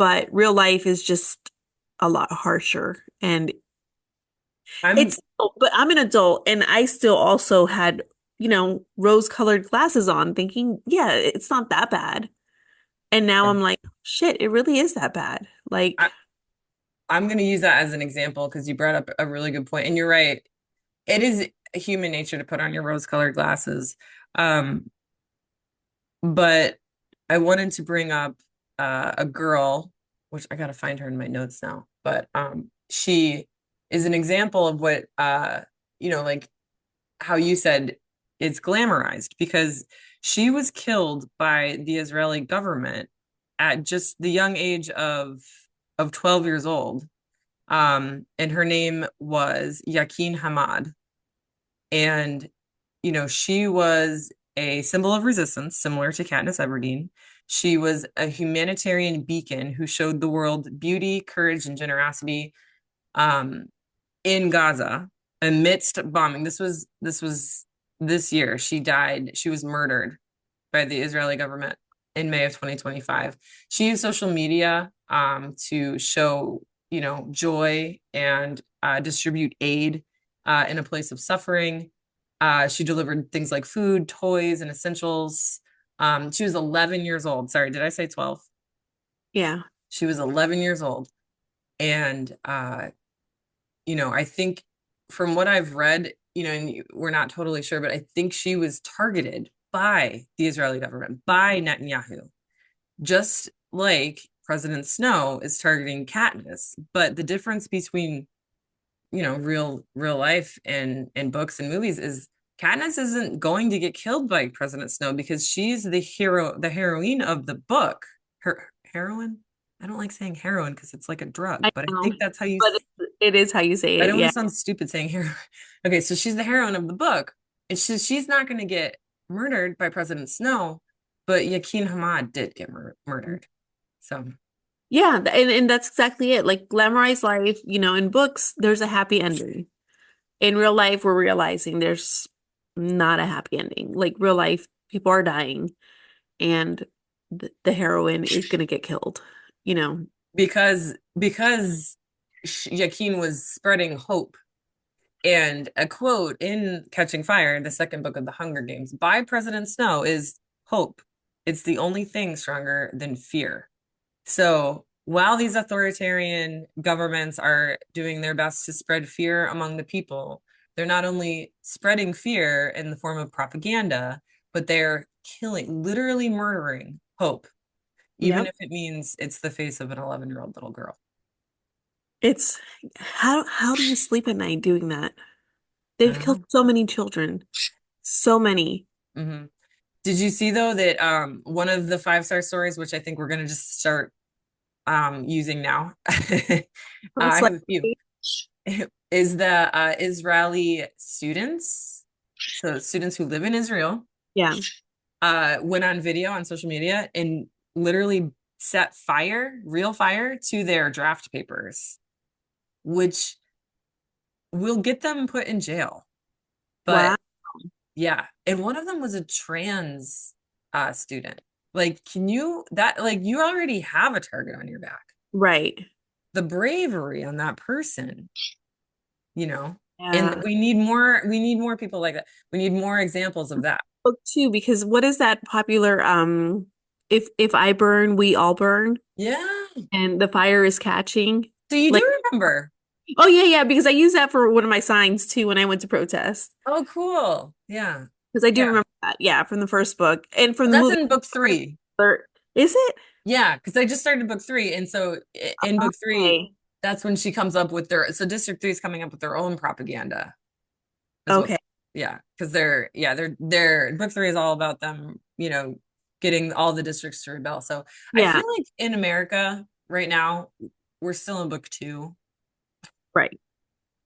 A: but real life is just a lot harsher. And
B: I'm
A: but I'm an adult and I still also had, rose-colored glasses on thinking, yeah, it's not that bad. And now I'm like, shit, it really is that bad. Like,
B: I, I'm going to use that as an example because you brought up a really good point, and you're right. It is human nature to put on your rose-colored glasses. Um, but I wanted to bring up a girl, which I gotta find her in my notes now, but she is an example of what like how you said it's glamorized because she was killed by the Israeli government at just the young age of 12 years old. And her name was Yakin Hamad. And, she was a symbol of resistance, similar to Katniss Everdeen. She was a humanitarian beacon who showed the world beauty, courage, and generosity in Gaza amidst bombing. This was this year. She died. She was murdered by the Israeli government in May of 2025. She used social media to show, joy and distribute aid in a place of suffering. She delivered things like food, toys, and essentials. She was 11 years old. Sorry, did I say 12?
A: yeah.
B: She was 11 years old. And, I think from what I've read, and we're not totally sure, but I think she was targeted by the Israeli government, by Netanyahu, just like President Snow is targeting Katniss. But the difference between, real life and books and movies is Katniss isn't going to get killed by President Snow because she's the hero, the heroine of the book. Her heroine? I don't like saying heroin because it's like a drug,
A: I
B: but I
A: know,
B: think that's how you
A: but it is how you say
B: I
A: it.
B: don't want
A: Yeah.
B: to sound stupid saying heroine. Okay, so she's the heroine of the book. And she's not going to get murdered by President Snow, but Yakin Hamad did get murdered. So,
A: Yeah, and that's exactly it. Like glamorized life, in books, there's a happy ending. In real life, we're realizing there's not a happy ending. Like real life, people are dying and the heroine is gonna get killed, you know.
B: because Yakin was spreading hope. And a quote in Catching Fire, the second book of the Hunger Games, by President Snow is hope. It's the only thing stronger than fear. So while these authoritarian governments are doing their best to spread fear among the people, they're not only spreading fear in the form of propaganda, but they're killing, literally murdering hope, even
A: Yep.
B: if it means it's the face of an 11-year-old little girl.
A: It's how do you sleep at night doing that?
B: I
A: They've
B: don't
A: killed
B: know.
A: so many children. So many.
B: Mm-hmm. Did you see though that one of the 5-star stories, which I think we're gonna just start using now, I
A: Most
B: have a few,
A: likely.
B: is the Israeli students, so students who live in Israel,
A: Yeah.
B: went on video on social media and literally set real fire to their draft papers, which will get them put in jail.
A: Wow.
B: But yeah, and one of them was a trans student. Like, can you that like you already have a target on your back.
A: Right.
B: The bravery on that person, you know. And
A: Yeah.
B: we need more people like that. We need more examples of that.
A: Book too, because what is that popular if I burn, we all burn
B: Yeah.
A: and the fire is catching?
B: So you
A: Like,
B: do remember.
A: oh yeah, yeah, because I use that for one of my signs too when I went to protest.
B: Oh, cool. Yeah.
A: Because I do
B: Yeah.
A: remember that, yeah, from the first book. And from the
B: That's
A: movie.
B: in book 3.
A: Is it?
B: Yeah, because I just started book 3. And so in book 3,
A: Okay.
B: that's when she comes up with so District 3 is coming up with their own propaganda as well.
A: Okay.
B: Yeah, because they're book 3 is all about them, getting all the districts to rebel. So I
A: Yeah,
B: feel like in America right now, we're still in book 2.
A: right.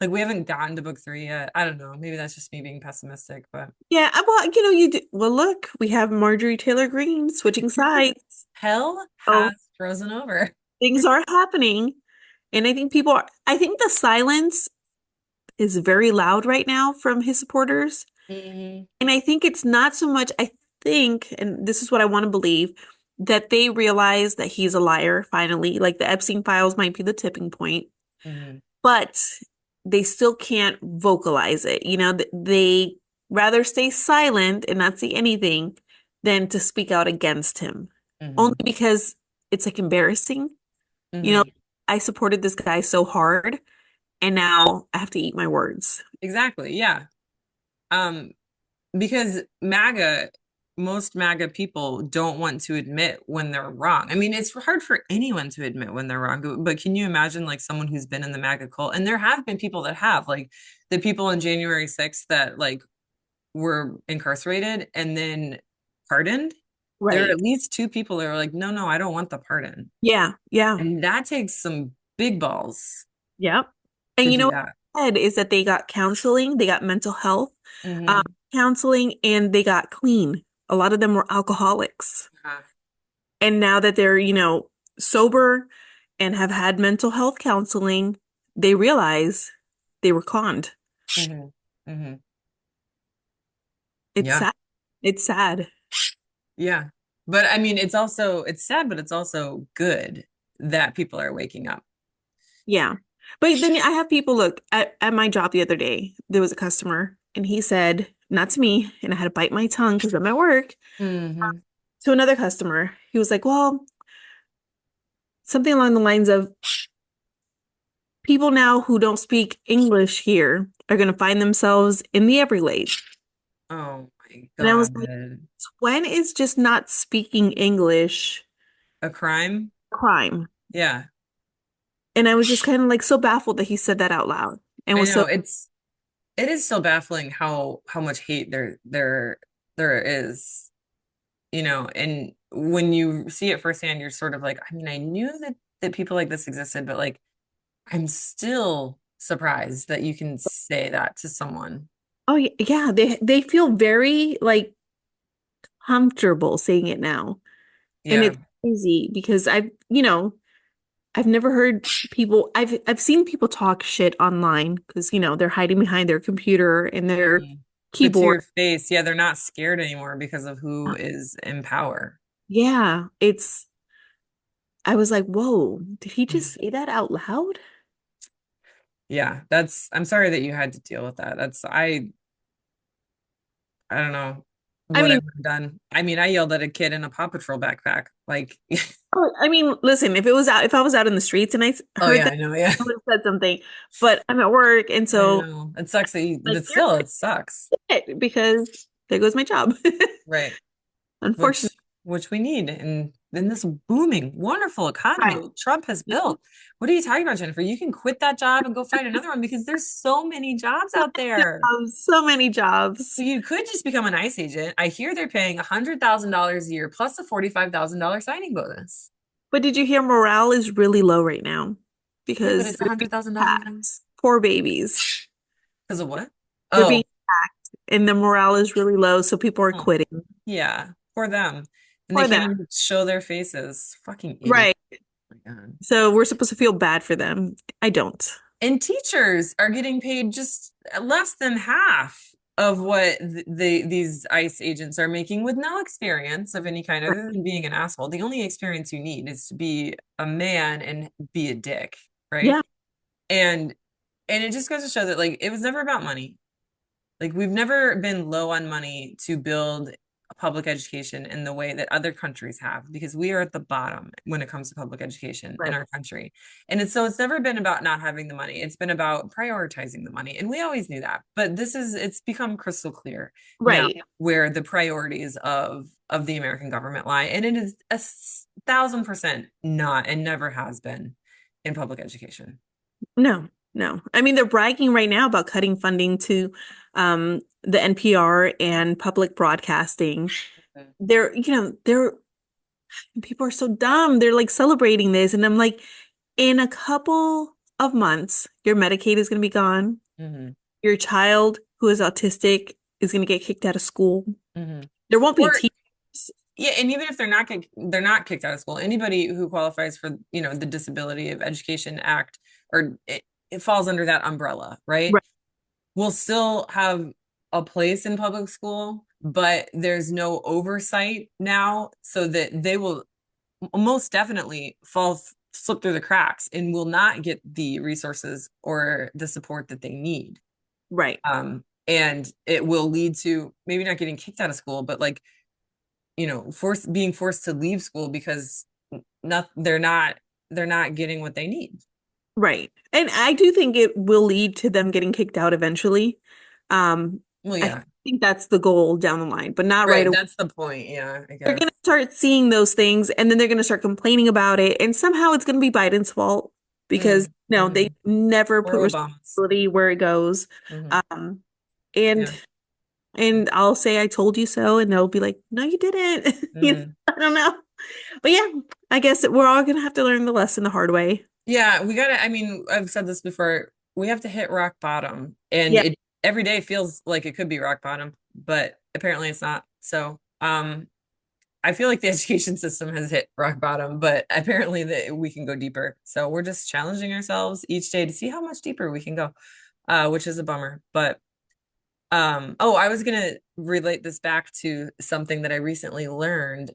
B: Like we haven't gotten to book 3 yet. I don't know. Maybe that's just me being pessimistic, but
A: Yeah, well, you do. Well, look, we have Marjorie Taylor Greene switching sides.
B: hell
A: Oh,
B: has frozen over.
A: things are happening. And I think the silence is very loud right now from his supporters.
B: Mhm.
A: And I think it's not so much, I think, and this is what I want to believe, that they realize that he's a liar finally. Like the Epstein files might be the tipping point,
B: Hmm.
A: but they still can't vocalize it. They rather stay silent and not see anything than to speak out against him. Only
B: Hmm.
A: because it's like embarrassing. You know,
B: Hmm.
A: I supported this guy so hard and now I have to eat my words.
B: Exactly. Yeah. Um, because most MAGA people don't want to admit when they're wrong. I mean, it's hard for anyone to admit when they're wrong, but can you imagine like someone who's been in the MAGA cult? And there have been people that have, like the people on January 6th that like were incarcerated and then pardoned. There are
A: Right.
B: at least two people that are like, no, no, I don't want the pardon.
A: Yeah. Yeah.
B: And that takes some big balls
A: Yep. And
B: to
A: you
B: do
A: know what
B: that.
A: I said is that they got counseling, they got mental health um,
B: Hmm.
A: counseling, and they got clean. A lot of them were alcoholics.
B: Uh,
A: And now that they're, sober and have had mental health counseling, they realize they were conned.
B: hmm. Hmm.
A: It's
B: Yeah.
A: sad. It's sad.
B: Yeah. But I mean, it's sad, but it's also good that people are waking up.
A: Yeah. But then I have people look at my job the other day. There was a customer and he said, not to me, and I had to bite my tongue because I'm at work,
B: Hmm.
A: to another customer. He was like, well, something along the lines of people now who don't speak English here are going to find themselves in the Everglades.
B: Oh my
A: And I was
B: God.
A: like, when is just not speaking English
B: A crime?
A: a crime?
B: Yeah.
A: And I was just kind of like so baffled that he said that out loud and
B: I
A: was so,
B: know it is so baffling how much hate there is, and when you see it firsthand, you're sort of like, I mean, I knew that people like this existed, but like I'm still surprised that you can say that to someone.
A: oh yeah, they feel very like comfortable saying it now. And
B: Yeah.
A: it's crazy because I've never heard people I've seen people talk shit online because they're hiding behind their computer and their
B: Mhm. But to
A: keyboard.
B: your face, yeah, they're not scared anymore because of who is in power.
A: Yeah, I was like, whoa, did he just say that out loud?
B: Yeah, I'm sorry that you had to deal with that. I don't know
A: I
B: what I
A: mean,
B: would have done. I mean, I yelled at a kid in a Paw Patrol backpack. Like,
A: listen, if I was out in the streets and
B: oh
A: heard
B: yeah,
A: that,
B: I know, yeah.
A: I would have said something. But I'm at work, and
B: I
A: so
B: know. It sucks
A: like
B: but
A: you're
B: still, it sucks.
A: it because there goes my job.
B: Right.
A: Unfortunately.
B: Which we need in this booming, wonderful economy
A: Right.
B: that Trump has
A: Yeah.
B: built. What are you talking about, Jennifer? You can quit that job and go find another one because there's so many jobs out there.
A: So many jobs.
B: You could just become an ICE agent. I hear they're paying $100,000 a year plus a $45,000 signing bonus.
A: But did you hear morale is really low right now
B: Yeah, but
A: because
B: it's a
A: they're
B: hundred
A: being
B: thousand
A: attacked.
B: dollars
A: Poor babies.
B: because of what?
A: They're being
B: Oh,
A: attacked and the morale is really low, so people are
B: oh,
A: quitting.
B: yeah, for them, and they
A: For
B: can't
A: them.
B: even show their faces. Fucking idiot.
A: Right.
B: Oh my God.
A: So we're supposed to feel bad for them. I don't.
B: And teachers are getting paid just less than half of what these ICE agents are making with no experience of any kind other than being an asshole. The only experience you need is to be a man and be a dick, right?
A: Yeah.
B: And it just goes to show that like it was never about money. Like we've never been low on money to build a public education in the way that other countries have, because we are at the bottom when it comes to public education in
A: Right.
B: our country. And it's never been about not having the money. It's been about prioritizing the money. And we always knew that. But it's become crystal clear now
A: Right.
B: where the priorities of the American government lie. And it is 1,000% not and never has been in public education.
A: No, no. I mean, they're bragging right now about cutting funding to the NPR and public broadcasting. They're people are so dumb. They're like celebrating this. And I'm like, in a couple of months, your Medicaid is going to be gone.
B: Mm-hmm.
A: Your child who is autistic is going to get kicked out of school.
B: Mm-hmm.
A: There won't be
B: Or
A: teachers.
B: yeah, and even if they're not kicked out of school. Anybody who qualifies for, the Disability of Education Act, or it falls under that umbrella, right?
A: Right.
B: Will still have a place in public school, but there's no oversight now, so that they will most definitely slip through the cracks and will not get the resources or the support that they need.
A: Right.
B: And it will lead to maybe not getting kicked out of school, but like, being forced to leave school because they're not getting what they need.
A: Right. And I do think it will lead to them getting kicked out eventually.
B: Well,
A: I
B: yeah,
A: think that's the goal down the line, but not right
B: right.
A: away.
B: That's the point. Yeah, I
A: They're
B: guess.
A: going to start seeing those things and then they're going to start complaining about it. And somehow it's going to be Biden's fault because, they
B: Mm-hmm.
A: never
B: Or
A: put
B: Obama's.
A: responsibility where it goes.
B: Mm-hmm.
A: Um, and
B: Yeah.
A: I'll say I told you so, and they'll be like, no, you didn't.
B: Mm.
A: I don't know. But yeah, I guess we're all gonna have to learn the lesson the hard way.
B: Yeah, we gotta, I mean, I've said this before, we have to hit rock bottom. And
A: Yeah.
B: it every day feels like it could be rock bottom, but apparently it's not. So, I feel like the education system has hit rock bottom, but apparently that we can go deeper. So we're just challenging ourselves each day to see how much deeper we can go, which is a bummer. But oh, I was gonna relate this back to something that I recently learned.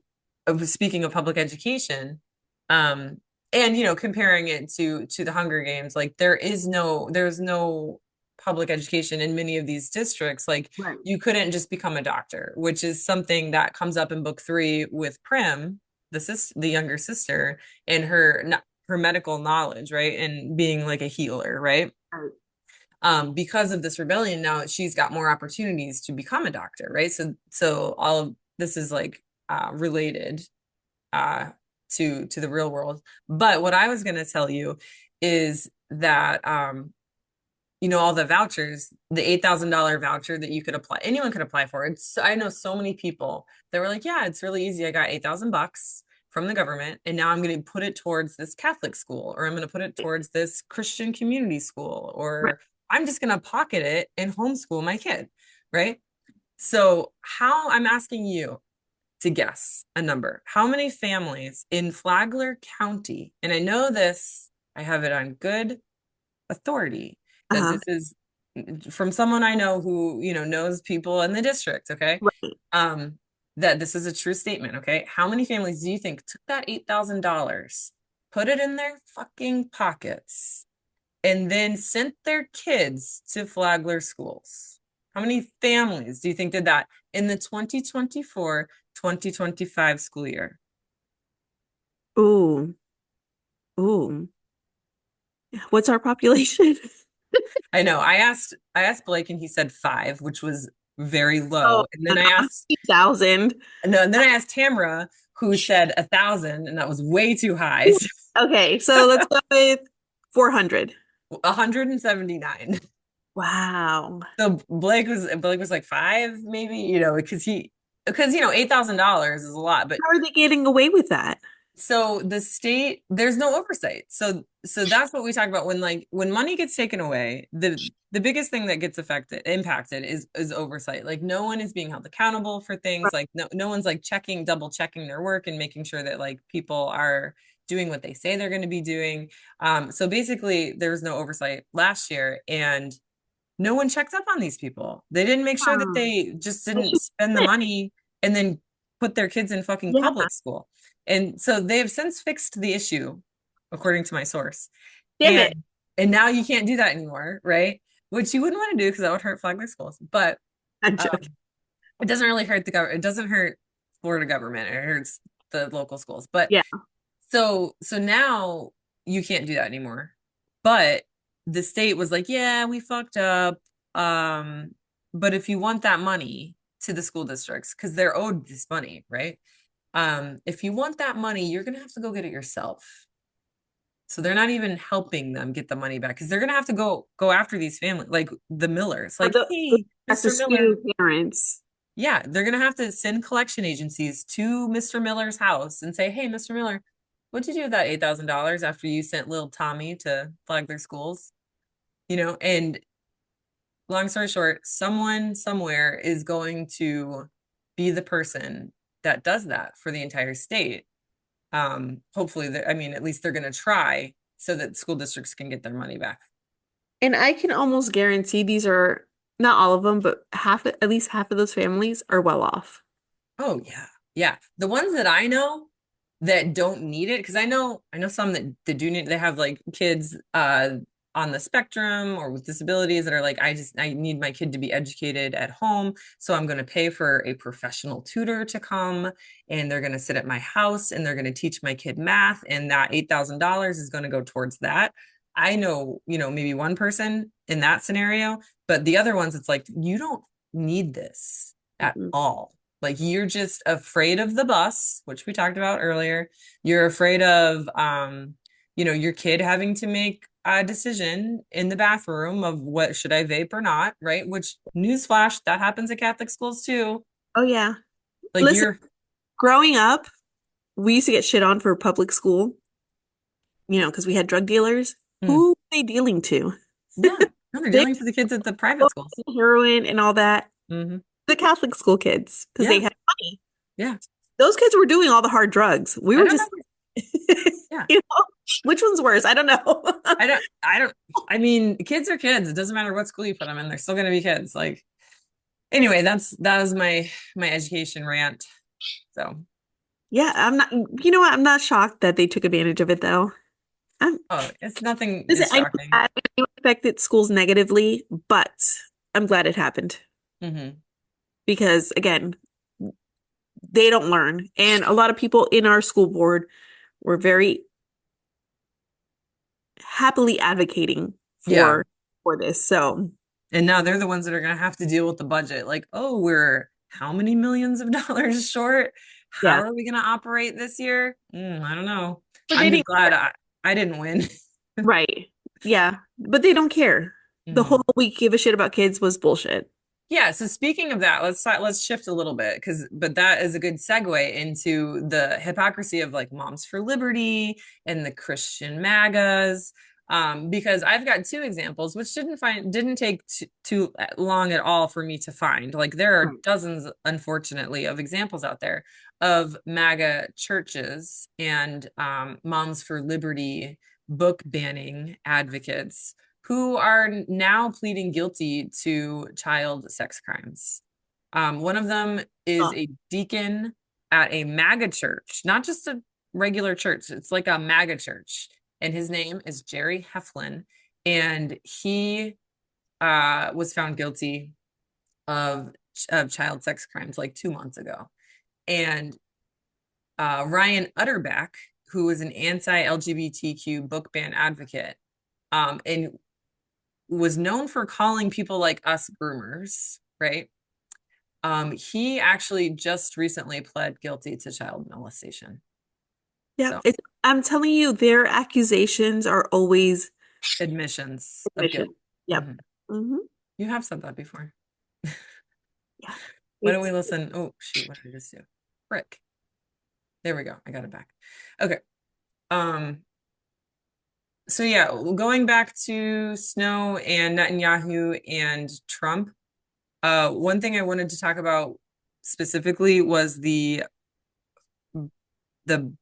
B: Speaking of public education, um, and comparing it to the Hunger Games, like there's no public education in many of these districts. Like
A: Right.
B: you couldn't just become a doctor, which is something that comes up in book 3 with Prim, the younger sister, and her medical knowledge, right, and being like a healer, right?
A: Right.
B: Because of this rebellion, now she's got more opportunities to become a doctor, right? So all of this is like related uh to the real world. But what I was going to tell you is that all the vouchers, the $8,000 voucher that you could apply, anyone could apply for. I know so many people that were like, yeah, it's really easy. I got $8,000 from the government, and now I'm going to put it towards this Catholic school, or I'm going to put it towards this Christian community school,
A: Right.
B: or I'm just going to pocket it and homeschool my kid, right? So how I'm asking you to guess a number. How many families in Flagler County, and I know this, I have it on good authority, that
A: Uh-huh.
B: this is from someone I know who, knows people in the district, okay?
A: Right.
B: Um, that this is a true statement, okay? How many families do you think took that $8,000, put it in their fucking pockets, and then sent their kids to Flagler schools? How many families do you think did that in the 2024-2025 school year?
A: Ooh. Ooh. What's our population?
B: I know. I asked Blake and he said 5, which was very
A: Oh,
B: low. And
A: no,
B: then I
A: no,
B: asked
A: 50,000.
B: no, and then I asked Tamra, who said 1,000, and that was way too high.
A: Okay, so let's go with 400.
B: 179.
A: Wow.
B: So Blake was like 5, maybe, because $8,000 is a lot, but
A: How are they getting away with that?
B: so the state, there's no oversight. So that's what we talk about when money gets taken away, the biggest thing that gets impacted is oversight. Like no one is being held accountable for things. Like no one's like double checking their work and making sure that like people are doing what they say they're going to be doing. So basically there was no oversight last year, and no one checked up on these people. They didn't make sure that
A: Hmm.
B: they just
A: They
B: didn't
A: should
B: spend the
A: do it.
B: money and then put their kids in fucking
A: Yeah.
B: public school. And so they have since fixed the issue, according to my source.
A: Damn it.
B: And now you can't do that anymore, right? Which you wouldn't want to do because that would hurt Flagler schools. But
A: I'm
B: um,
A: joking.
B: it doesn't really hurt the government. It doesn't hurt Florida government. It hurts the local schools. But
A: Yeah.
B: so now you can't do that anymore. But the state was like, yeah, we fucked up. Um, but if you want that money to the school districts, because they're owed this money, right? If you want that money, you're gonna have to go get it yourself. So they're not even helping them get the money back because they're gonna have to go after these families, like the Millers.
A: Or
B: Like,
A: they
B: hey,
A: have to
B: Mr. Miller.
A: sue parents.
B: Yeah, they're gonna have to send collection agencies to Mr. Miller's house and say, "Hey, Mr. Miller, what'd you do with that $8,000 after you sent little Tommy to flag their schools?" And long story short, someone somewhere is going to be the person that does that for the entire state. Hopefully, I mean, at least they're gonna try so that school districts can get their money back.
A: And I can almost guarantee these are not all of them, but at least half of those families are well off.
B: Oh yeah. Yeah. The ones that I know that don't need it, because I know some that do need, they have like kids on the spectrum or with disabilities that are like, I need my kid to be educated at home. So I'm going to pay for a professional tutor to come and they're going to sit at my house and they're going to teach my kid math. And that $8,000 is going to go towards that. I know, maybe one person in that scenario, but the other ones, it's like, you don't need this at
A: Mhm.
B: all. Like you're just afraid of the bus, which we talked about earlier. You're afraid of, your kid having to make a decision in the bathroom of what should I vape or not, right? Which newsflash, that happens at Catholic schools too.
A: Oh yeah.
B: Like
A: Listen,
B: you're,
A: growing up, we used to get shit on for public school, because we had drug dealers.
B: mm,
A: Who are they dealing to?
B: yeah, no, they're
A: They
B: dealing to the kids at the private schools.
A: heroin and all that.
B: Hmm.
A: The Catholic school kids, because they
B: Yeah,
A: had money.
B: yeah.
A: Those kids were doing all the hard drugs. We
B: I
A: were
B: don't
A: just,
B: know. Yeah.
A: which one's worse? I don't know.
B: I mean, kids are kids. It doesn't matter what school you put them in, they're still gonna be kids. Like, anyway, that was my education rant. So,
A: Yeah, I'm not, what? I'm not shocked that they took advantage of it though. I'm,
B: oh, it's nothing
A: listen,
B: is
A: I know
B: shocking.
A: that it affected schools negatively, but I'm glad it happened
B: Hmm.
A: because again, they don't learn. And a lot of people in our school board were very happily advocating
B: Yeah.
A: for this. So
B: And now they're the ones that are going to have to deal with the budget. Like, oh, we're how many millions of dollars short? How
A: yeah,
B: are we going to operate this year? I don't know.
A: but
B: I'm
A: they
B: just
A: didn't
B: glad I didn't win.
A: right. Yeah, but they don't care. The whole
B: Mhm.
A: we give a shit about kids was bullshit.
B: Yeah, so speaking of that, let's shift a little bit but that is a good segue into the hypocrisy of like Moms for Liberty and the Christian MAGAs. Because I've got two examples, which didn't take too long at all for me to find. Like there are
A: Right.
B: dozens, unfortunately, of examples out there of MAGA churches and Moms for Liberty book banning advocates who are now pleading guilty to child sex crimes. One of them is
A: Oh,
B: a deacon at a MAGA church, not just a regular church. It's like a MAGA church. And his name is Jerry Heflin. And he was found guilty of, of child sex crimes like 2 months ago. And Ryan Utterback, who was an anti-LGBTQ book ban advocate, and was known for calling people like us groomers, right? He actually just recently pled guilty to child molestation.
A: yeah.
B: So
A: I'm telling you, their accusations are always
B: admissions of guilt.
A: admission. Yep.
B: Hmm.
A: Hmm.
B: You have said that before.
A: Yeah.
B: Why don't we
A: It's
B: listen? Oh shoot, what did I just do? Frick. There we go. I got it back. Okay. Um, so yeah, going back to Snow and Netanyahu and Trump, one thing I wanted to talk about specifically was the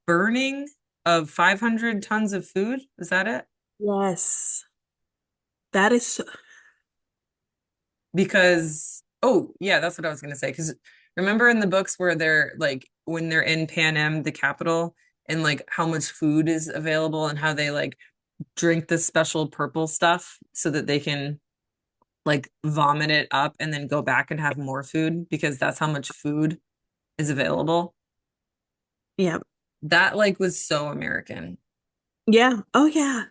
B: burning of 500 tons of food. Is that it?
A: yes. That is
B: Because, oh, yeah, that's what I was going to say. Because remember in the books where they're like, when they're in Pan Am, the capital, and like how much food is available and how they like drink this special purple stuff so that they can like vomit it up and then go back and have more food because that's how much food is available.
A: yeah.
B: That like was so American.
A: Yeah. Oh yeah.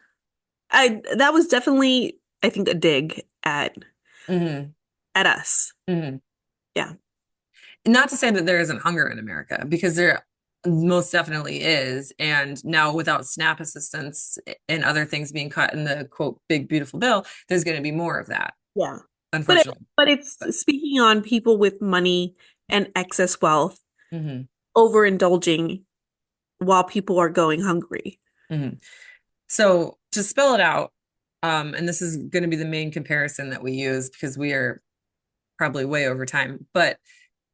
A: I that was definitely, I think, a dig
B: Hmm.
A: at us.
B: Hmm.
A: Yeah.
B: Not to say that there isn't hunger in America, because there most definitely is. And now, without SNAP assistance and other things being cut in the quote big beautiful bill, there's going to be more of that,
A: Yeah.
B: unfortunately.
A: But it's
B: But
A: speaking on people with money and excess wealth
B: hmm.
A: overindulging while people are going hungry.
B: Hmm. So to spell it out, and this is going to be the main comparison that we use because we are probably way over time, but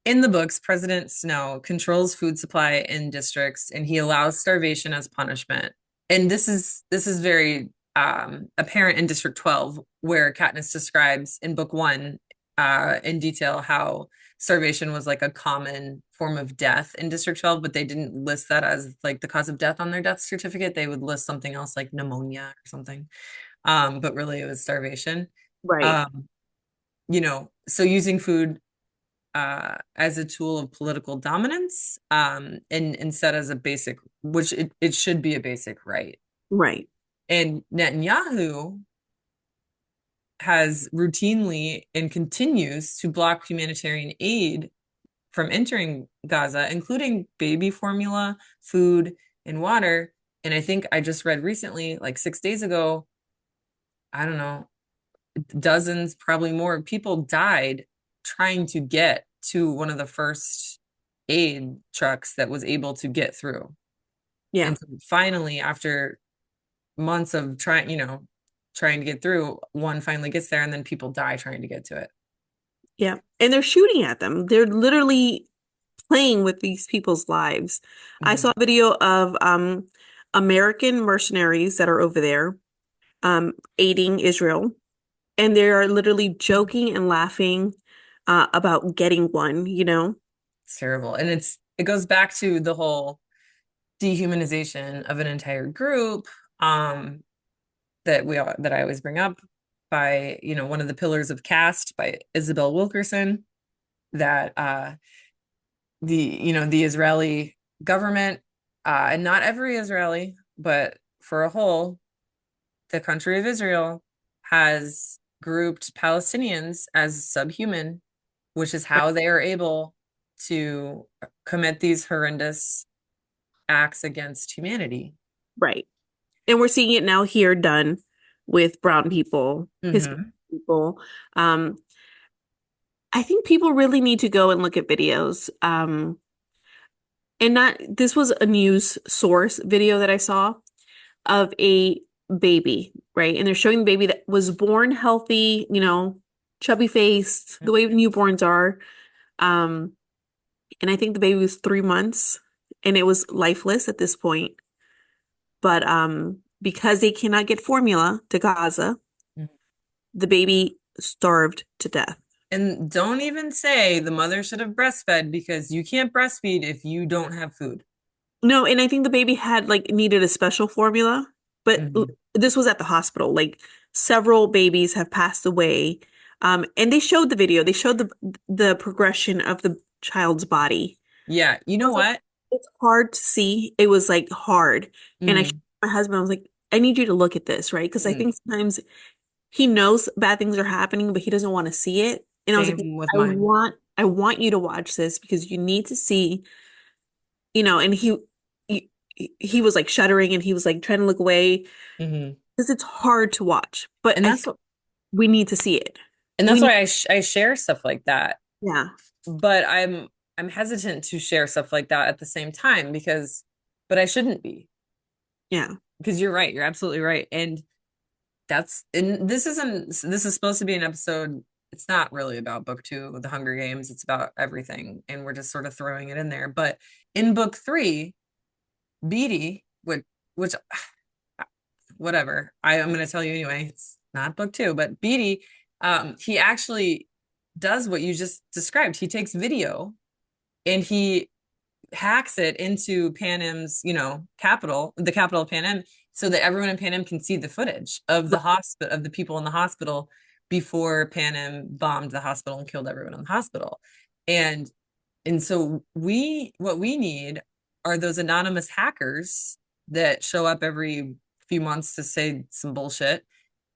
B: in the books, President Snow controls food supply in districts and he allows starvation as punishment. And this is very apparent in District 12, where Katniss describes in book one in detail how starvation was like a common form of death in District 12, but they didn't list that as like the cause of death on their death certificate. They would list something else like pneumonia or something. But really it was starvation.
A: Right.
B: Um, so using food as a tool of political dominance, and instead as a basic, which it should be a basic right.
A: Right.
B: And Netanyahu has routinely and continues to block humanitarian aid from entering Gaza, including baby formula, food, and water. And I think I just read recently, like 6 days ago, I don't know, dozens, probably more people died trying to get to one of the first aid trucks that was able to get through.
A: Yeah.
B: And so finally, after months of trying to get through, one finally gets there, and then people die trying to get to it.
A: Yeah. And they're shooting at them. They're literally playing with these people's lives. I
B: Mhm.
A: saw a video of American mercenaries that are over there aiding Israel, and they are literally joking and laughing about getting one, you know?
B: It's terrible. And it goes back to the whole dehumanization of an entire group, that I always bring up by, one of the pillars of caste by Isabel Wilkerson, that the Israeli government, and not every Israeli, but for a whole, the country of Israel has grouped Palestinians as subhuman, which is how they are able to commit these horrendous acts against humanity.
A: Right. And we're seeing it now here done with brown people, Hispanic
B: Hmm.
A: people. Um, I think people really need to go and look at videos. And not, this was a news source video that I saw of a baby, right? And they're showing the baby that was born healthy, chubby faced, the way newborns are. Um, and I think the baby was 3 months and it was lifeless at this point. But because they cannot get formula to Gaza, the baby starved to death.
B: And don't even say the mother should have breastfed, because you can't breastfeed if you don't have food.
A: No, and I think the baby had like needed a special formula, but
B: Hmm.
A: this was at the hospital. Like several babies have passed away. And they showed the video. They showed the progression of the child's body.
B: Yeah, you
A: I
B: know
A: was like,
B: what?
A: it's hard to see. It was like hard. And I showed
B: Mm,
A: my husband, I was like, I need you to look at this, right? Because I
B: mm.
A: think sometimes he knows bad things are happening, but he doesn't want to see it. And I was like,
B: Same with
A: I
B: mine.
A: want I want you to watch this because you need to see, and he he was like shuddering and he was like trying to look away
B: Hmm.
A: because it's hard to watch. But
B: And
A: I
B: that's
A: think we need to see it.
B: and
A: We
B: that's
A: need,
B: why I share stuff like that.
A: yeah,
B: But I'm hesitant to share stuff like that at the same time, but I shouldn't be,
A: yeah,
B: because you're right. You're absolutely right. And this is supposed to be an episode. It's not really about book two, the Hunger Games. It's about everything. And we're just sort of throwing it in there. But in book three, Beatty, which whatever, I'm going to tell you anyway. It's not book two, but Beatty, he actually does what you just described. He takes video and he hacks it into Panem's, capital, the capital of Panem, so that everyone in Panem can see the footage of the hospital, of the people in the hospital before Panem bombed the hospital and killed everyone in the hospital. And so what we need are those anonymous hackers that show up every few months to say some bullshit.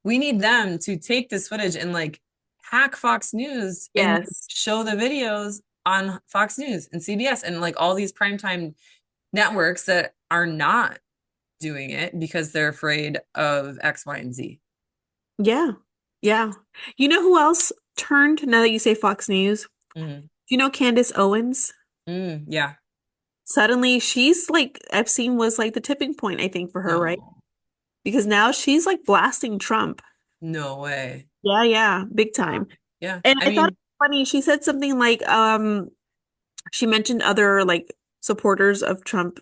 B: We need them to take this footage and like hack Fox News and
A: yes,
B: show the videos on Fox News and CBS and like all these primetime networks that are not doing it because they're afraid of X, Y, and Z.
A: yeah, yeah. You know who else turned now that you say Fox News?
B: Mm,
A: You know Candace Owens?
B: yeah.
A: Suddenly she's like Epstein was like the tipping point, I think, for her, right?
B: No,
A: Because now she's like blasting Trump.
B: no way.
A: Yeah, yeah, big
B: Wow.
A: time.
B: Yeah.
A: And
B: I
A: I thought it
B: mean,
A: was funny. She said something like, she mentioned other like supporters of Trump,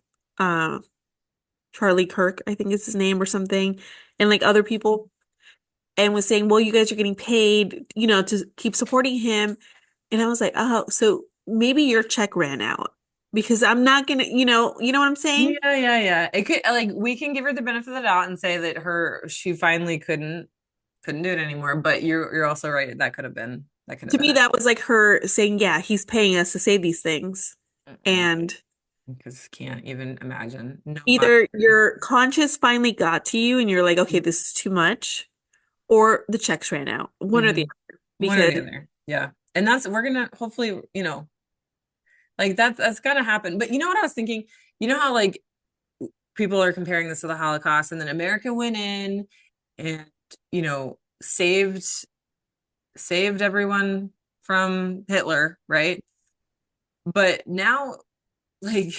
A: Charlie Kirk, I think is his name or something, and like other people. and was saying, well, you guys are getting paid, to keep supporting him. And I was like, oh, so maybe your check ran out because I'm not gonna, what I'm saying?
B: Yeah. It could, like, we can give her the benefit of the doubt and say that she finally couldn't do it anymore. But you're also right. That could have
A: To
B: been
A: me, that was like her saying, yeah, he's paying us to say these things.
B: it.
A: And
B: Because can't even imagine. No
A: either your conscience finally got to you and you're like, okay, this is too much, or the checks ran out, one or the other.
B: One or
A: Because
B: the other. Yeah. And we're gonna hopefully, like that's gonna happen. But you know what I was thinking? You know how like people are comparing this to the Holocaust, and then America went in and, saved everyone from Hitler, right? But now, like,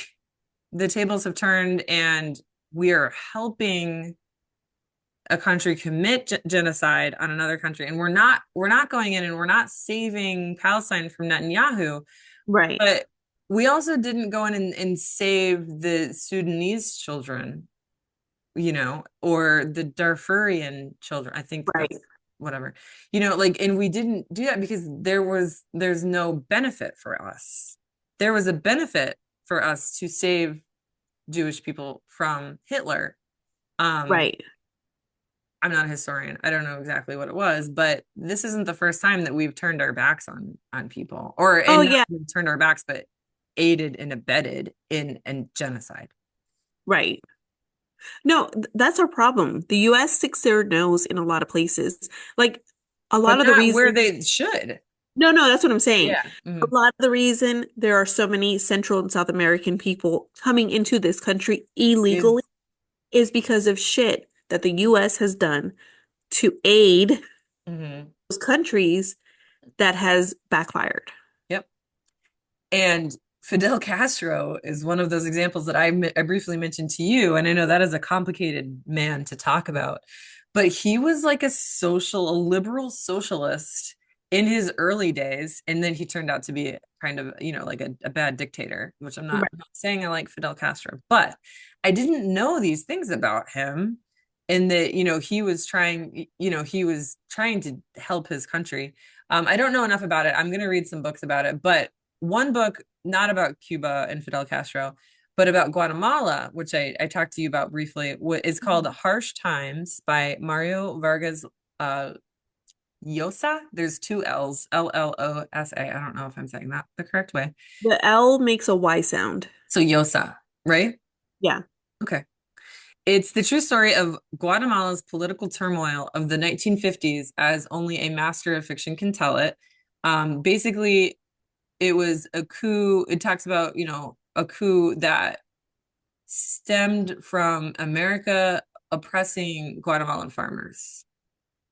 B: the tables have turned and we are helping a country commit genocide on another country, and we're not going in and we're not saving Palestine from Netanyahu,
A: right,
B: but we also didn't go in and save the Sudanese children, or the Darfurian children. I think
A: right,
B: that's whatever, like, and we didn't do that because there's no benefit for us. There was a benefit for us to save Jewish people from Hitler. Um,
A: right.
B: I'm not a historian. I don't know exactly what it was, but this isn't the first time that we've turned our backs on people,
A: Oh,
B: and not
A: yeah,
B: we've turned our backs, but aided and abetted in genocide.
A: right. No, that's our problem. The US sticks their nose in a lot of places. Like a
B: But
A: lot of the
B: not where
A: reason,
B: they should.
A: no, no, that's what I'm saying.
B: Yeah.
A: A lot of the reason there are so many Central and South American people coming into this country illegally
B: Is
A: is because of shit that the US has done to aid
B: mhm.
A: those countries that has backfired.
B: Yep. And Fidel Castro is one of those examples that I briefly mentioned to you, and I know that is a complicated man to talk about, but he was like a liberal socialist in his early days, and then he turned out to be kind of, like a bad dictator, which
A: Right,
B: I'm not saying I like Fidel Castro, but I didn't know these things about him, and that, he was trying to help his country. I don't know enough about it. I'm going to read some books about it, but one book, not about Cuba and Fidel Castro, but about Guatemala, which I talked to you about briefly, is called Harsh Times by Mario Vargas Llosa. There's two L's, Llosa. I don't know if I'm saying that the correct way.
A: the L makes a Y sound.
B: So Llosa, right?
A: Yeah.
B: Okay. It's the true story of Guatemala's political turmoil of the 1950s as only a master of fiction can tell it. Basically, it was a coup. It talks about, a coup that stemmed from America oppressing Guatemalan farmers,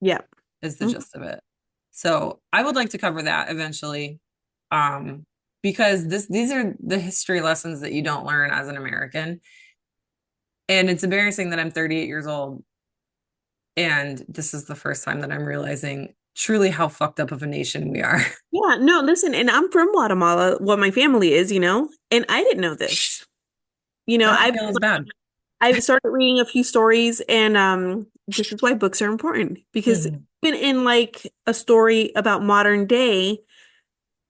A: Yeah.
B: is the
A: Mhm.
B: gist of it. So I would like to cover that eventually. Because these are the history lessons that you don't learn as an American. And it's embarrassing that I'm 38 years old and this is the first time that I'm realizing truly how fucked up of a nation we are.
A: Yeah, no, listen, and I'm from Guatemala, what my family is, and I didn't know this.
B: I don't
A: I've
B: feel as bad.
A: I've started reading a few stories, and this is why books are important because
B: Mhm.
A: even in like a story about modern day,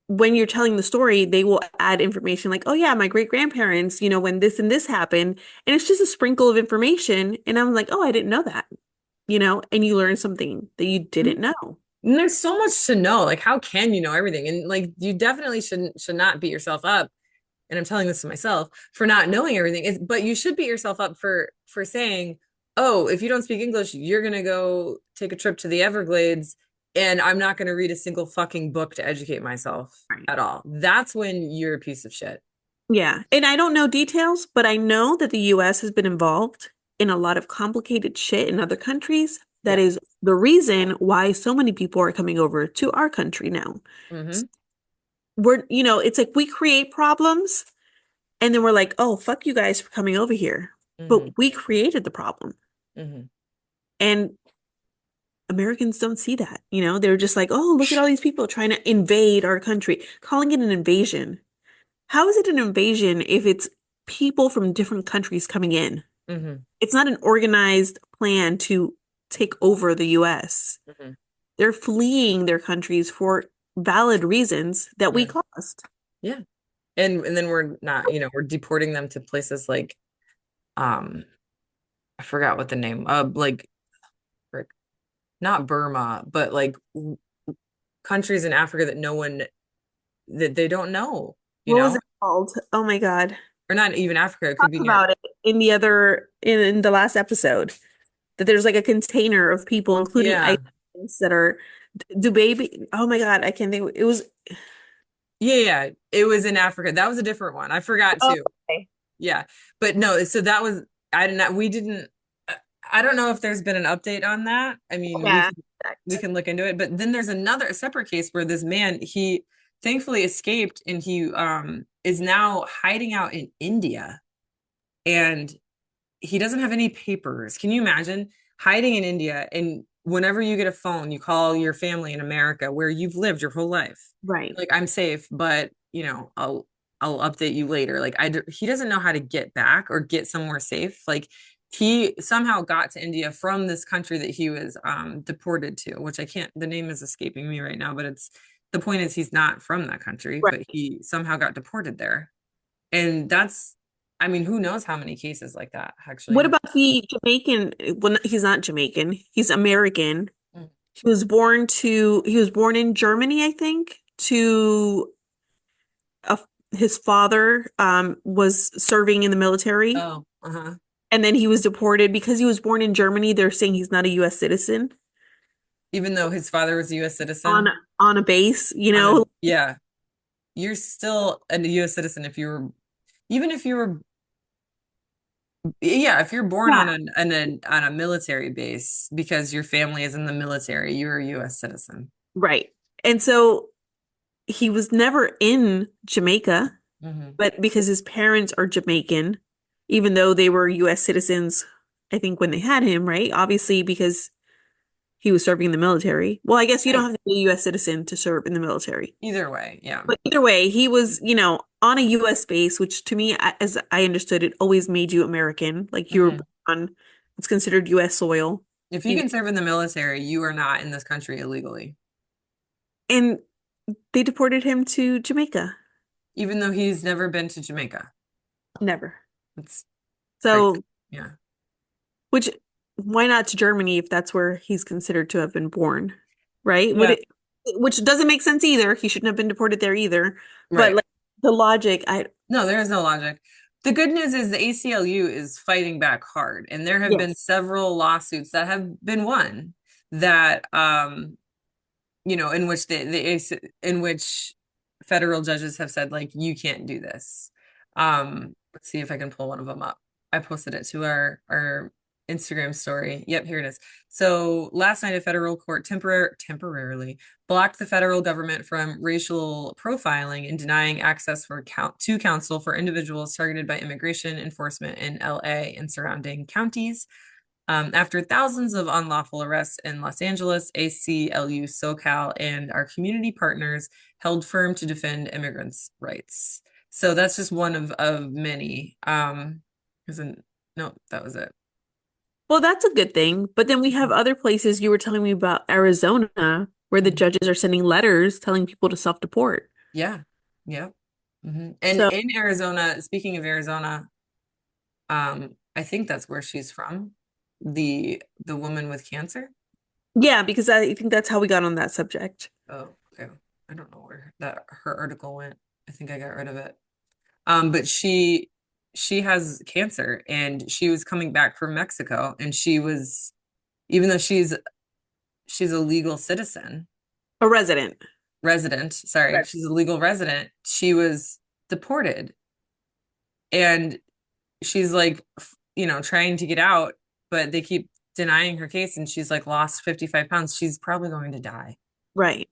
A: when you're telling the story, they will add information like, oh yeah, my great grandparents, when this and this happened, and it's just a sprinkle of information, and I'm like, oh, I didn't know that, and you learn something that you didn't know.
B: And there's so much to know. Like, how can you know everything? And like, you definitely should not beat yourself up. And I'm telling this to myself for not knowing everything. But you should beat yourself up for saying, oh, if you don't speak English, you're gonna go take a trip to the Everglades, and I'm not gonna read a single fucking book to educate myself
A: Right.
B: at all. That's when you're a piece of shit.
A: Yeah. And I don't know details, but I know that the US has been involved in a lot of complicated shit in other countries. That
B: Yeah.
A: is the reason why so many people are coming over to our country now.
B: Mm-hmm.
A: It's like we create problems and then we're like, oh, fuck you guys for coming over here.
B: Mm-hmm.
A: But we created the problem.
B: Mm-hmm.
A: And Americans don't see that. They're just like, oh, look at all these people trying to invade our country, calling it an invasion. How is it an invasion if it's people from different countries coming in?
B: Mm-hmm.
A: It's not an organized plan to take over the US.
B: Mhm.
A: They're fleeing their countries for valid reasons that we
B: Yeah.
A: caused.
B: Yeah. And then we're not, we're deporting them to places like um I forgot what the name like frick, not Burma, but like countries in Africa that no one that they don't know,
A: What was it called? Oh my God.
B: or not even Africa, it could be
A: Talked
B: near.
A: about it in the last episode that there's like a container of people, including
B: Yeah.
A: ISIS that are do baby. Oh my God, I can't think. It was
B: Yeah, it was in Africa. That was a different one. I forgot
A: oh,
B: too.
A: okay.
B: Yeah. But no, so that was I did not we didn't I don't know if there's been an update on that. I mean,
A: Yeah.
B: we can look into it, but then there's another a separate case where this man, he thankfully escaped and he is now hiding out in India, and he doesn't have any papers. Can you imagine hiding in India, and whenever you get a phone, you call your family in America where you've lived your whole life.
A: Right.
B: Like, I'm safe, but I'll update you later. Like he doesn't know how to get back or get somewhere safe. Like he somehow got to India from this country that he was deported to, which I can't, the name is escaping me right now, but the point is he's not from that country,
A: Right.
B: but he somehow got deported there. And that's, I mean, who knows how many cases like that actually
A: What
B: have.
A: about the Jamaican? Well, he's not Jamaican. He's American.
B: Mm.
A: He was born in Germany, I think, to a, his father was serving in the military,
B: Oh, uh-huh.
A: and then he was deported because he was born in Germany. They're saying he's not a US citizen
B: Even though his father was a US
A: on
B: citizen
A: on a base,
B: yeah, you're still a US citizen if you were, even if you were, yeah, if you're born
A: Yeah.
B: on on a military base because your family is in the military, you're a US citizen.
A: Right. And so he was never in Jamaica,
B: Hmm.
A: but because his parents are Jamaican, even though they were US citizens, I think when they had him, right? Obviously, because he was serving in the military. Well, I guess you don't
B: Right.
A: have to be a US citizen to serve in the military.
B: Either way, yeah.
A: But either way, he was, on a US base, which to me, as I understood it, always made you American. Like you were
B: Hmm.
A: on what's considered US soil.
B: If you
A: You,
B: can serve in the military, you are not in this country illegally,
A: and they deported him to Jamaica.
B: even though he's never been to Jamaica.
A: Never.
B: It's crazy.
A: So,
B: Yeah.
A: which, why not to Germany if that's where he's considered to have been born, right?
B: Yeah.
A: Which doesn't make sense either. He shouldn't have been deported there either. But
B: Right.
A: like the logic,
B: No, there is no logic. The good news is the ACLU is fighting back hard, and there have been
A: yes,
B: several lawsuits that have been won that in which in which federal judges have said, like, you can't do this. Let's see if I can pull one of them up. I posted it to our Instagram story. Yep, here it is. So last night, a federal court temporarily blocked the federal government from racial profiling and denying access to counsel for individuals targeted by immigration enforcement in LA and surrounding counties. After thousands of unlawful arrests in Los Angeles, ACLU, SoCal, and our community partners held firm to defend immigrants' rights. So that's just one of many. No, that was it.
A: well, that's a good thing. But then we have other places. You were telling me about Arizona, where the
B: Mhm.
A: judges are sending letters telling people to self-deport.
B: Yeah, yeah. And
A: So
B: in Arizona, speaking of Arizona, I think that's where she's from. The woman with cancer.
A: yeah, because I think that's how we got on that subject.
B: Oh, okay. I don't know where that her article went. I think I got rid of it. But she has cancer and she was coming back from Mexico, and she was, even though she's a legal citizen,
A: A resident.
B: sorry,
A: Right.
B: she's a legal resident, she was deported, and she's like, trying to get out, but they keep denying her case, and she's like lost 55 pounds. She's probably going to die.
A: Right.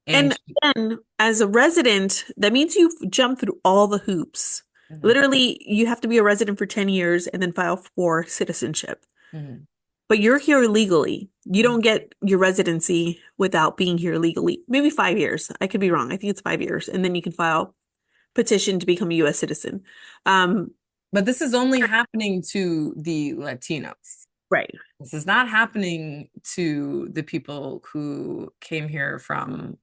B: And
A: And then as a resident, that means you've jumped through all the hoops.
B: Mhm,
A: Literally, you have to be a resident for 10 years and then file for citizenship.
B: mhm,
A: But you're here legally. You
B: mhm.
A: don't get your residency without being here legally. Maybe 5 years. I could be wrong. I think it's 5 years. And then you can file petition to become a US citizen. Um,
B: But this is only happening to the Latinos.
A: Right.
B: This is not happening to the people who came here from,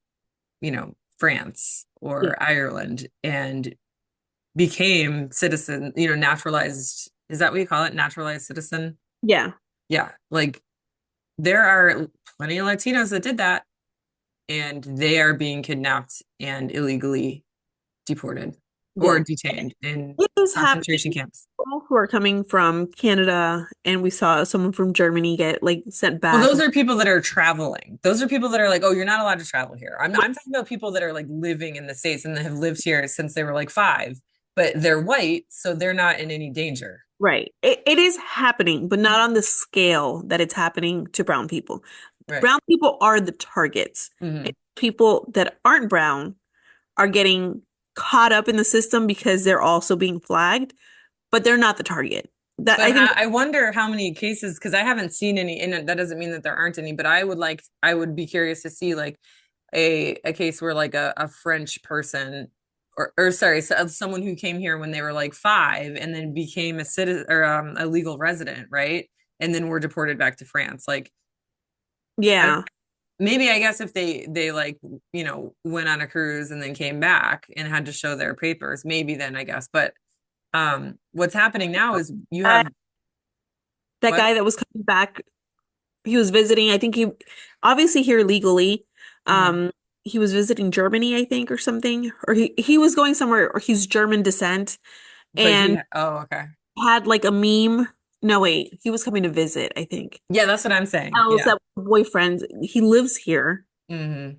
B: France
A: Yeah.
B: or Ireland and became citizen, naturalized. Is that what you call it? Naturalized citizen?
A: Yeah.
B: Yeah. Like there are plenty of Latinos that did that, and they are being kidnapped and illegally deported or
A: Yeah.
B: detained in
A: It is happening.
B: concentration camps.
A: People who are coming from Canada, and we saw someone from Germany get like sent
B: Well,
A: back.
B: those are people that are traveling. Those are people that are like, oh, you're not allowed to travel here. I'm talking about people that are like living in the States and that have lived here since they were like 5, but they're white, so they're not in any danger.
A: Right. It is happening, but not on the scale that it's happening to brown people.
B: Right.
A: Brown people are the targets.
B: Hmm.
A: People that aren't brown are getting caught up in the system because they're also being flagged, but they're not the target. That
B: But
A: I think,
B: I wonder how many cases, because I haven't seen any, and that doesn't mean that there aren't any, but I would be curious to see like a case where like a French person or sorry, someone who came here when they were like 5 and then became a citizen or a legal resident, right? And then were deported back to France. Like I,
A: yeah.
B: maybe I guess if they like, went on a cruise and then came back and had to show their papers, maybe then I guess. But what's happening now is you
A: Uh,
B: have
A: that
B: what?
A: guy that was coming back, he was visiting, I think he obviously here legally.
B: Mhm.
A: Um, he was visiting Germany, I think, or something, or he was going somewhere, or he's German descent,
B: But
A: and
B: okay.
A: had like a meme. No, wait, he was coming to visit, I think.
B: Yeah, that's what I'm saying.
A: Else
B: Yeah.
A: that boyfriend, he lives here.
B: Hmm.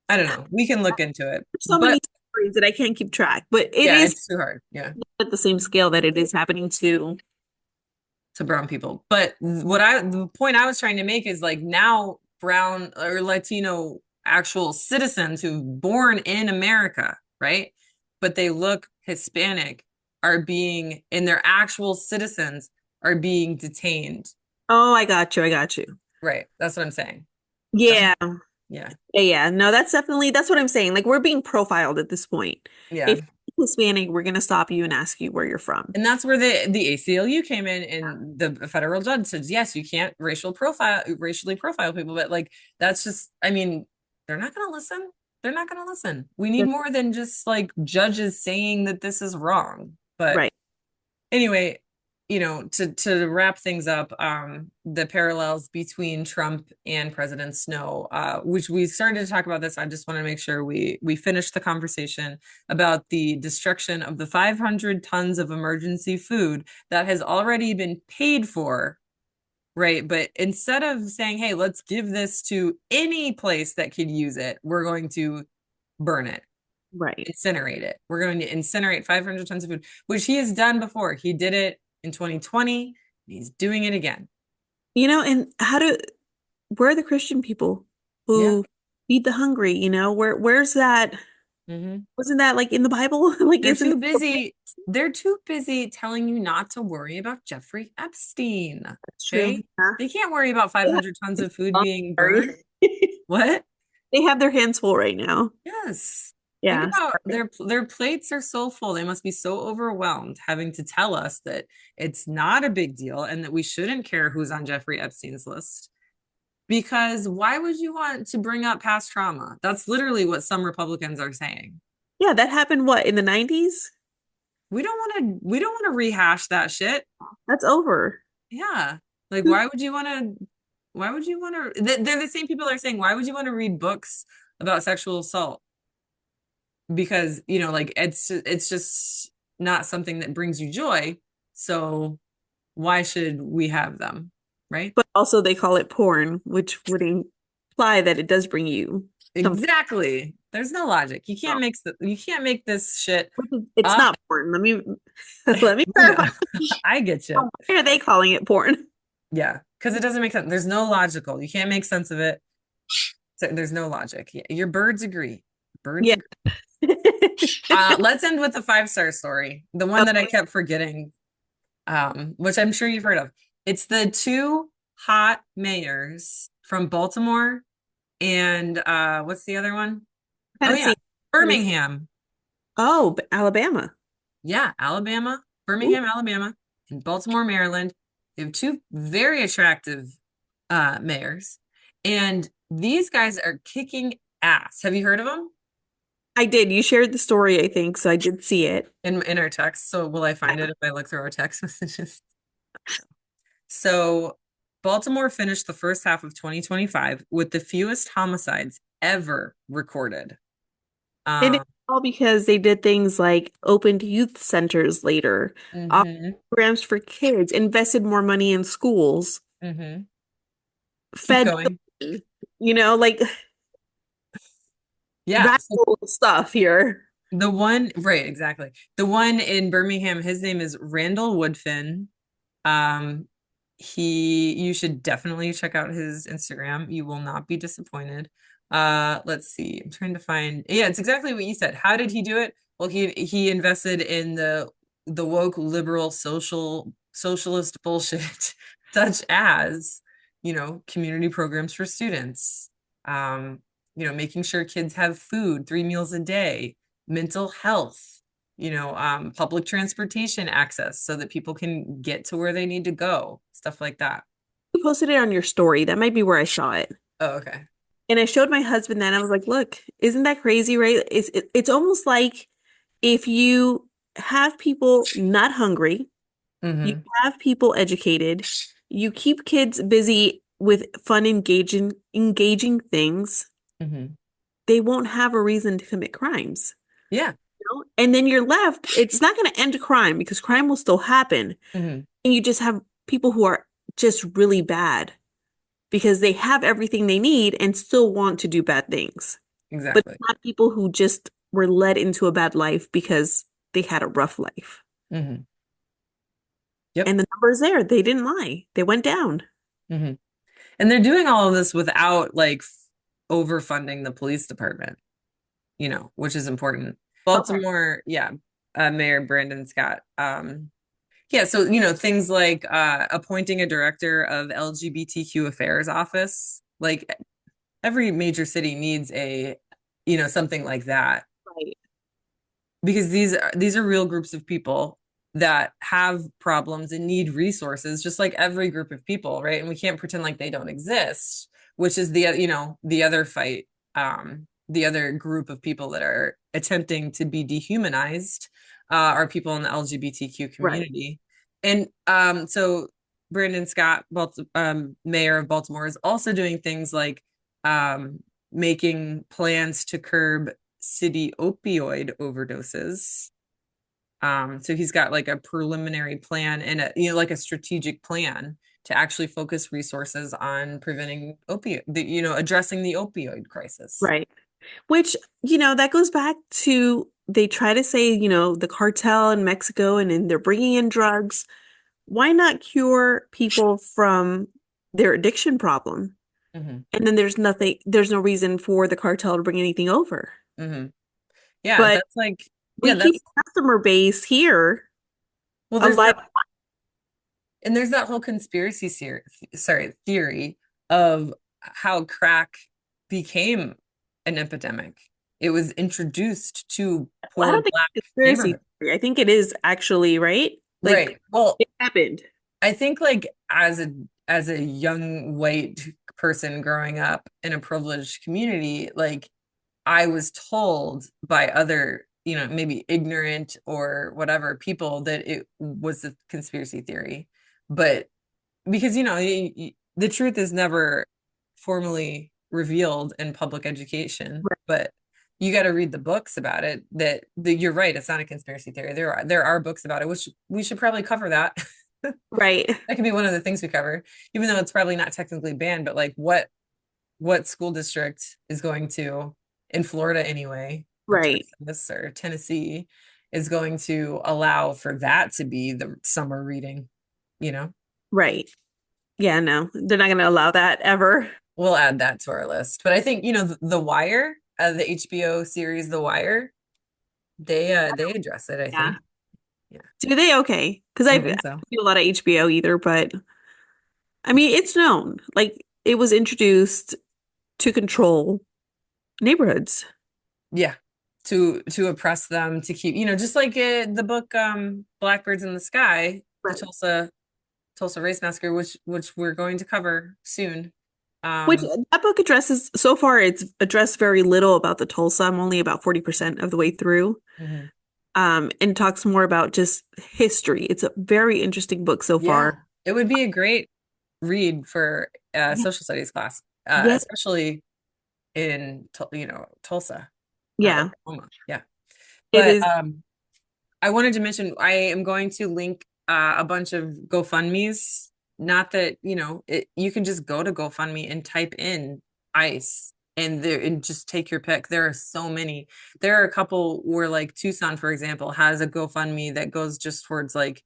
B: I don't know. We can look into it.
A: There's so many
B: But
A: stories that I can't keep track, but it
B: yeah,
A: is
B: it's too hard. Yeah.
A: at the same scale that it is happening to.
B: To brown people. But the point I was trying to make is like now brown or Latino actual citizens who born in America, right? But they look Hispanic are being and their actual citizens are being detained.
A: Oh, I got you. I got you.
B: Right. That's what I'm saying. That's,
A: Yeah.
B: yeah.
A: Yeah, yeah. No, that's what I'm saying. Like we're being profiled at this point.
B: Yeah.
A: If you're Hispanic, we're gonna stop you and ask you where you're from.
B: And that's where the ACLU came in, and the federal judge said, yes, you can't racially profile people, but like that's just, I mean, they're not going to listen. They're not going to listen. We need more than just like judges saying that this is wrong. But
A: Right.
B: anyway, to wrap things up, the parallels between Trump and President Snow, which we started to talk about this. I just want to make sure we finish the conversation about the destruction of the 500 tons of emergency food that has already been paid for, right? But instead of saying, hey, let's give this to any place that could use it, we're going to burn it,
A: Right.
B: incinerate it. We're going to incinerate 500 tons of food, which he has done before. He did it in 2020. He's doing it again.
A: And where are the Christian people
B: Yeah.
A: who feed the hungry? Where's that?
B: Mm-hmm.
A: Wasn't that like in the Bible? Like,
B: They're
A: isn't
B: too busy. They're too busy telling you not to worry about Jeffrey Epstein.
A: that's true?
B: Okay.
A: Yeah.
B: They can't worry about
A: They have
B: 500 tons of food
A: oh,
B: being burned.
A: sorry.
B: What?
A: They have their hands full right now.
B: Yes. Think
A: Yeah.
B: about
A: Sorry.
B: their plates are so full. They must be so overwhelmed having to tell us that it's not a big deal and that we shouldn't care who's on Jeffrey Epstein's list. Because why would you want to bring up past trauma? That's literally what some Republicans are saying.
A: Yeah, that happened what in the 90s?
B: We don't want to rehash that shit.
A: That's over.
B: Yeah. Like why would you want to they're the same people that are saying why would you want to read books about sexual assault? Because, like it's just not something that brings you joy. So why should we have them? Right?
A: But also they call it porn, which would imply that it does bring you something.
B: Exactly. There's no logic. You can't make this shit
A: It's
B: up.
A: not porn. Let me
B: No,
A: clarify.
B: I get you.
A: Why are they calling it porn?
B: Yeah, because it doesn't make sense. There's no logical. You can't make sense of it. So there's no logic. Yeah, your birds agree. Birds
A: Yeah.
B: agree. Let's end with the 5-star story. The one that I kept forgetting, which I'm sure you've heard of. It's the 2 hot mayors from Baltimore and what's the other one? Oh yeah,
A: Tennessee.
B: Birmingham.
A: Oh, Alabama.
B: Yeah, Alabama,
A: Ooh.
B: Birmingham, Alabama, and Baltimore, Maryland. They have two very attractive mayors, and these guys are kicking ass. Have you heard of them?
A: I did. You shared the story, I think, so I did see it.
B: In our text. So will I find it if I look through our text messages? So Baltimore finished the first half of 2025 with the fewest homicides ever recorded.
A: And it's
B: Um,
A: all because they did things like opened youth centers later, offered
B: mhm,
A: programs for kids, invested more money in schools,
B: mhm. Keep
A: fed,
B: going.
A: like
B: Yeah. So
A: radical stuff here.
B: the one, right, exactly. The one in Birmingham, his name is Randall Woodfin. Um, you should definitely check out his Instagram. You will not be disappointed. Let's see. I'm trying to find. Yeah, it's exactly what you said. How did he do it? Well, he invested in the woke liberal socialist bullshit, such as, community programs for students, making sure kids have food, 3 meals a day, mental health, public transportation access so that people can get to where they need to go, stuff like that.
A: You posted it on your story. That might be where I saw it.
B: Oh, okay.
A: And I showed my husband that and I was like, look, isn't that crazy, right? It's almost like if you have people not hungry, you
B: Mm-hmm.
A: have people educated, you keep kids busy with fun, engaging things,
B: Mm-hmm.
A: they won't have a reason to commit crimes.
B: Yeah.
A: And then you're left, it's not going to end crime because crime will still happen.
B: Mm-hmm.
A: And you just have people who are just really bad because they have everything they need and still want to do bad things. But
B: Exactly.
A: not people who just were led into a bad life because they had a rough life.
B: Mm-hmm. Yep.
A: And the numbers there, they didn't lie. They went down.
B: Mm-hmm. And they're doing all of this without like overfunding the police department, which is important.
A: Okay.
B: Baltimore, yeah, Mayor Brandon Scott. Yeah, so things like appointing a director of LGBTQ affairs office. Like every major city needs something like that,
A: Right.
B: because these are real groups of people that have problems and need resources, just like every group of people, right? And we can't pretend like they don't exist, which is the other fight, the other group of people that are attempting to be dehumanized, are people in the LGBTQ
A: Right.
B: community. And so Brandon Scott, mayor of Baltimore, is also doing things like making plans to curb city opioid overdoses. So he's got like a preliminary plan and like a strategic plan to actually focus resources on preventing addressing the opioid crisis.
A: Right. Which, that goes back to they try to say, the cartel in Mexico and they're bringing in drugs. Why not cure people from their addiction problem?
B: Mm-hmm.
A: And then there's no reason for the cartel to bring anything over.
B: Mm-hmm. Yeah,
A: But
B: that's like, yeah,
A: we keep
B: that's,
A: the customer base here
B: well, there's
A: alive.
B: that, and there's that whole theory of how crack became an epidemic. It was introduced to
A: Well, I
B: poor
A: don't think
B: Black
A: it's a conspiracy
B: neighborhoods.
A: theory. I think it is actually, right?
B: Right.
A: Like
B: Well,
A: it happened.
B: I think like as a young white person growing up in a privileged community, like I was told by other, maybe ignorant or whatever people that it was a conspiracy theory. But because, the truth is never formally revealed in public education, but you got to read the books about it. You're right, it's not a conspiracy theory. There are books about it, which we should probably cover that.
A: Right.
B: That could be one of the things we cover, even though it's probably not technically banned. But like, what school district is going to, in Florida anyway, or
A: Right.
B: Texas or Tennessee, is going to allow for that to be the summer reading? You know,
A: Right. Yeah, no, they're not going to allow that ever.
B: we'll add that to our list. But I think The Wire, the HBO series The Wire, they address it, I
A: Yeah.
B: think. Yeah,
A: Do they? Okay. Because I
B: I
A: don't
B: think so.
A: do a lot of HBO either, but I mean, it's known. Like it was introduced to control neighborhoods.
B: Yeah. To oppress them, to keep, just like the book Blackbirds in the Sky, the
A: Right.
B: Tulsa Race Massacre, which we're going to cover soon.
A: Which that book addresses, so far it's addressed very little about the Tulsa. I'm only about 40% of the way through. And talks more about just history. It's a very interesting book so far.
B: It would be a great read for a social studies class, especially in Tulsa.
A: Yeah.
B: Oklahoma. Yeah.
A: It
B: But
A: is.
B: I wanted to mention I am going to link a bunch of GoFundMe's. Not that, you can just go to GoFundMe and type in ICE and just take your pick. There are so many. There are a couple where, like, Tucson, for example, has a GoFundMe that goes just towards like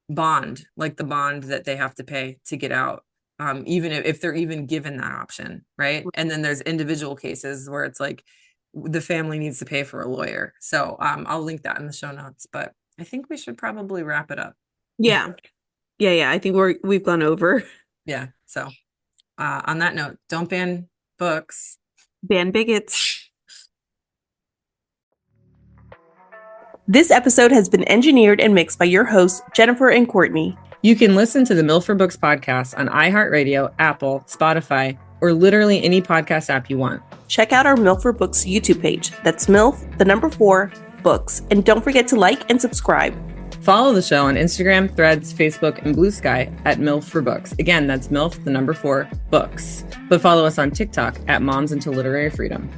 B: bond, like the bond that they have to pay to get out, even if they're even given that option, right? And then there's individual cases where it's like the family needs to pay for a lawyer. So I'll link that in the show notes, but I think we should probably wrap it up.
A: Yeah. I think we've gone over.
B: Yeah. So on that note, don't ban books.
A: Ban bigots. This episode has been engineered and mixed by your hosts, Jennifer and Courtney.
B: You can listen to the MILF for Books podcast on iHeartRadio, Apple, Spotify, or literally any podcast app you want.
A: Check out our MILF for Books YouTube page. That's MILF, 4, Books. And don't forget to like and subscribe.
B: Follow the show on Instagram, Threads, Facebook, and Blue Sky at MILF for Books. Again, that's MILF, 4, Books. But follow us on TikTok at Moms Into Literary Freedom.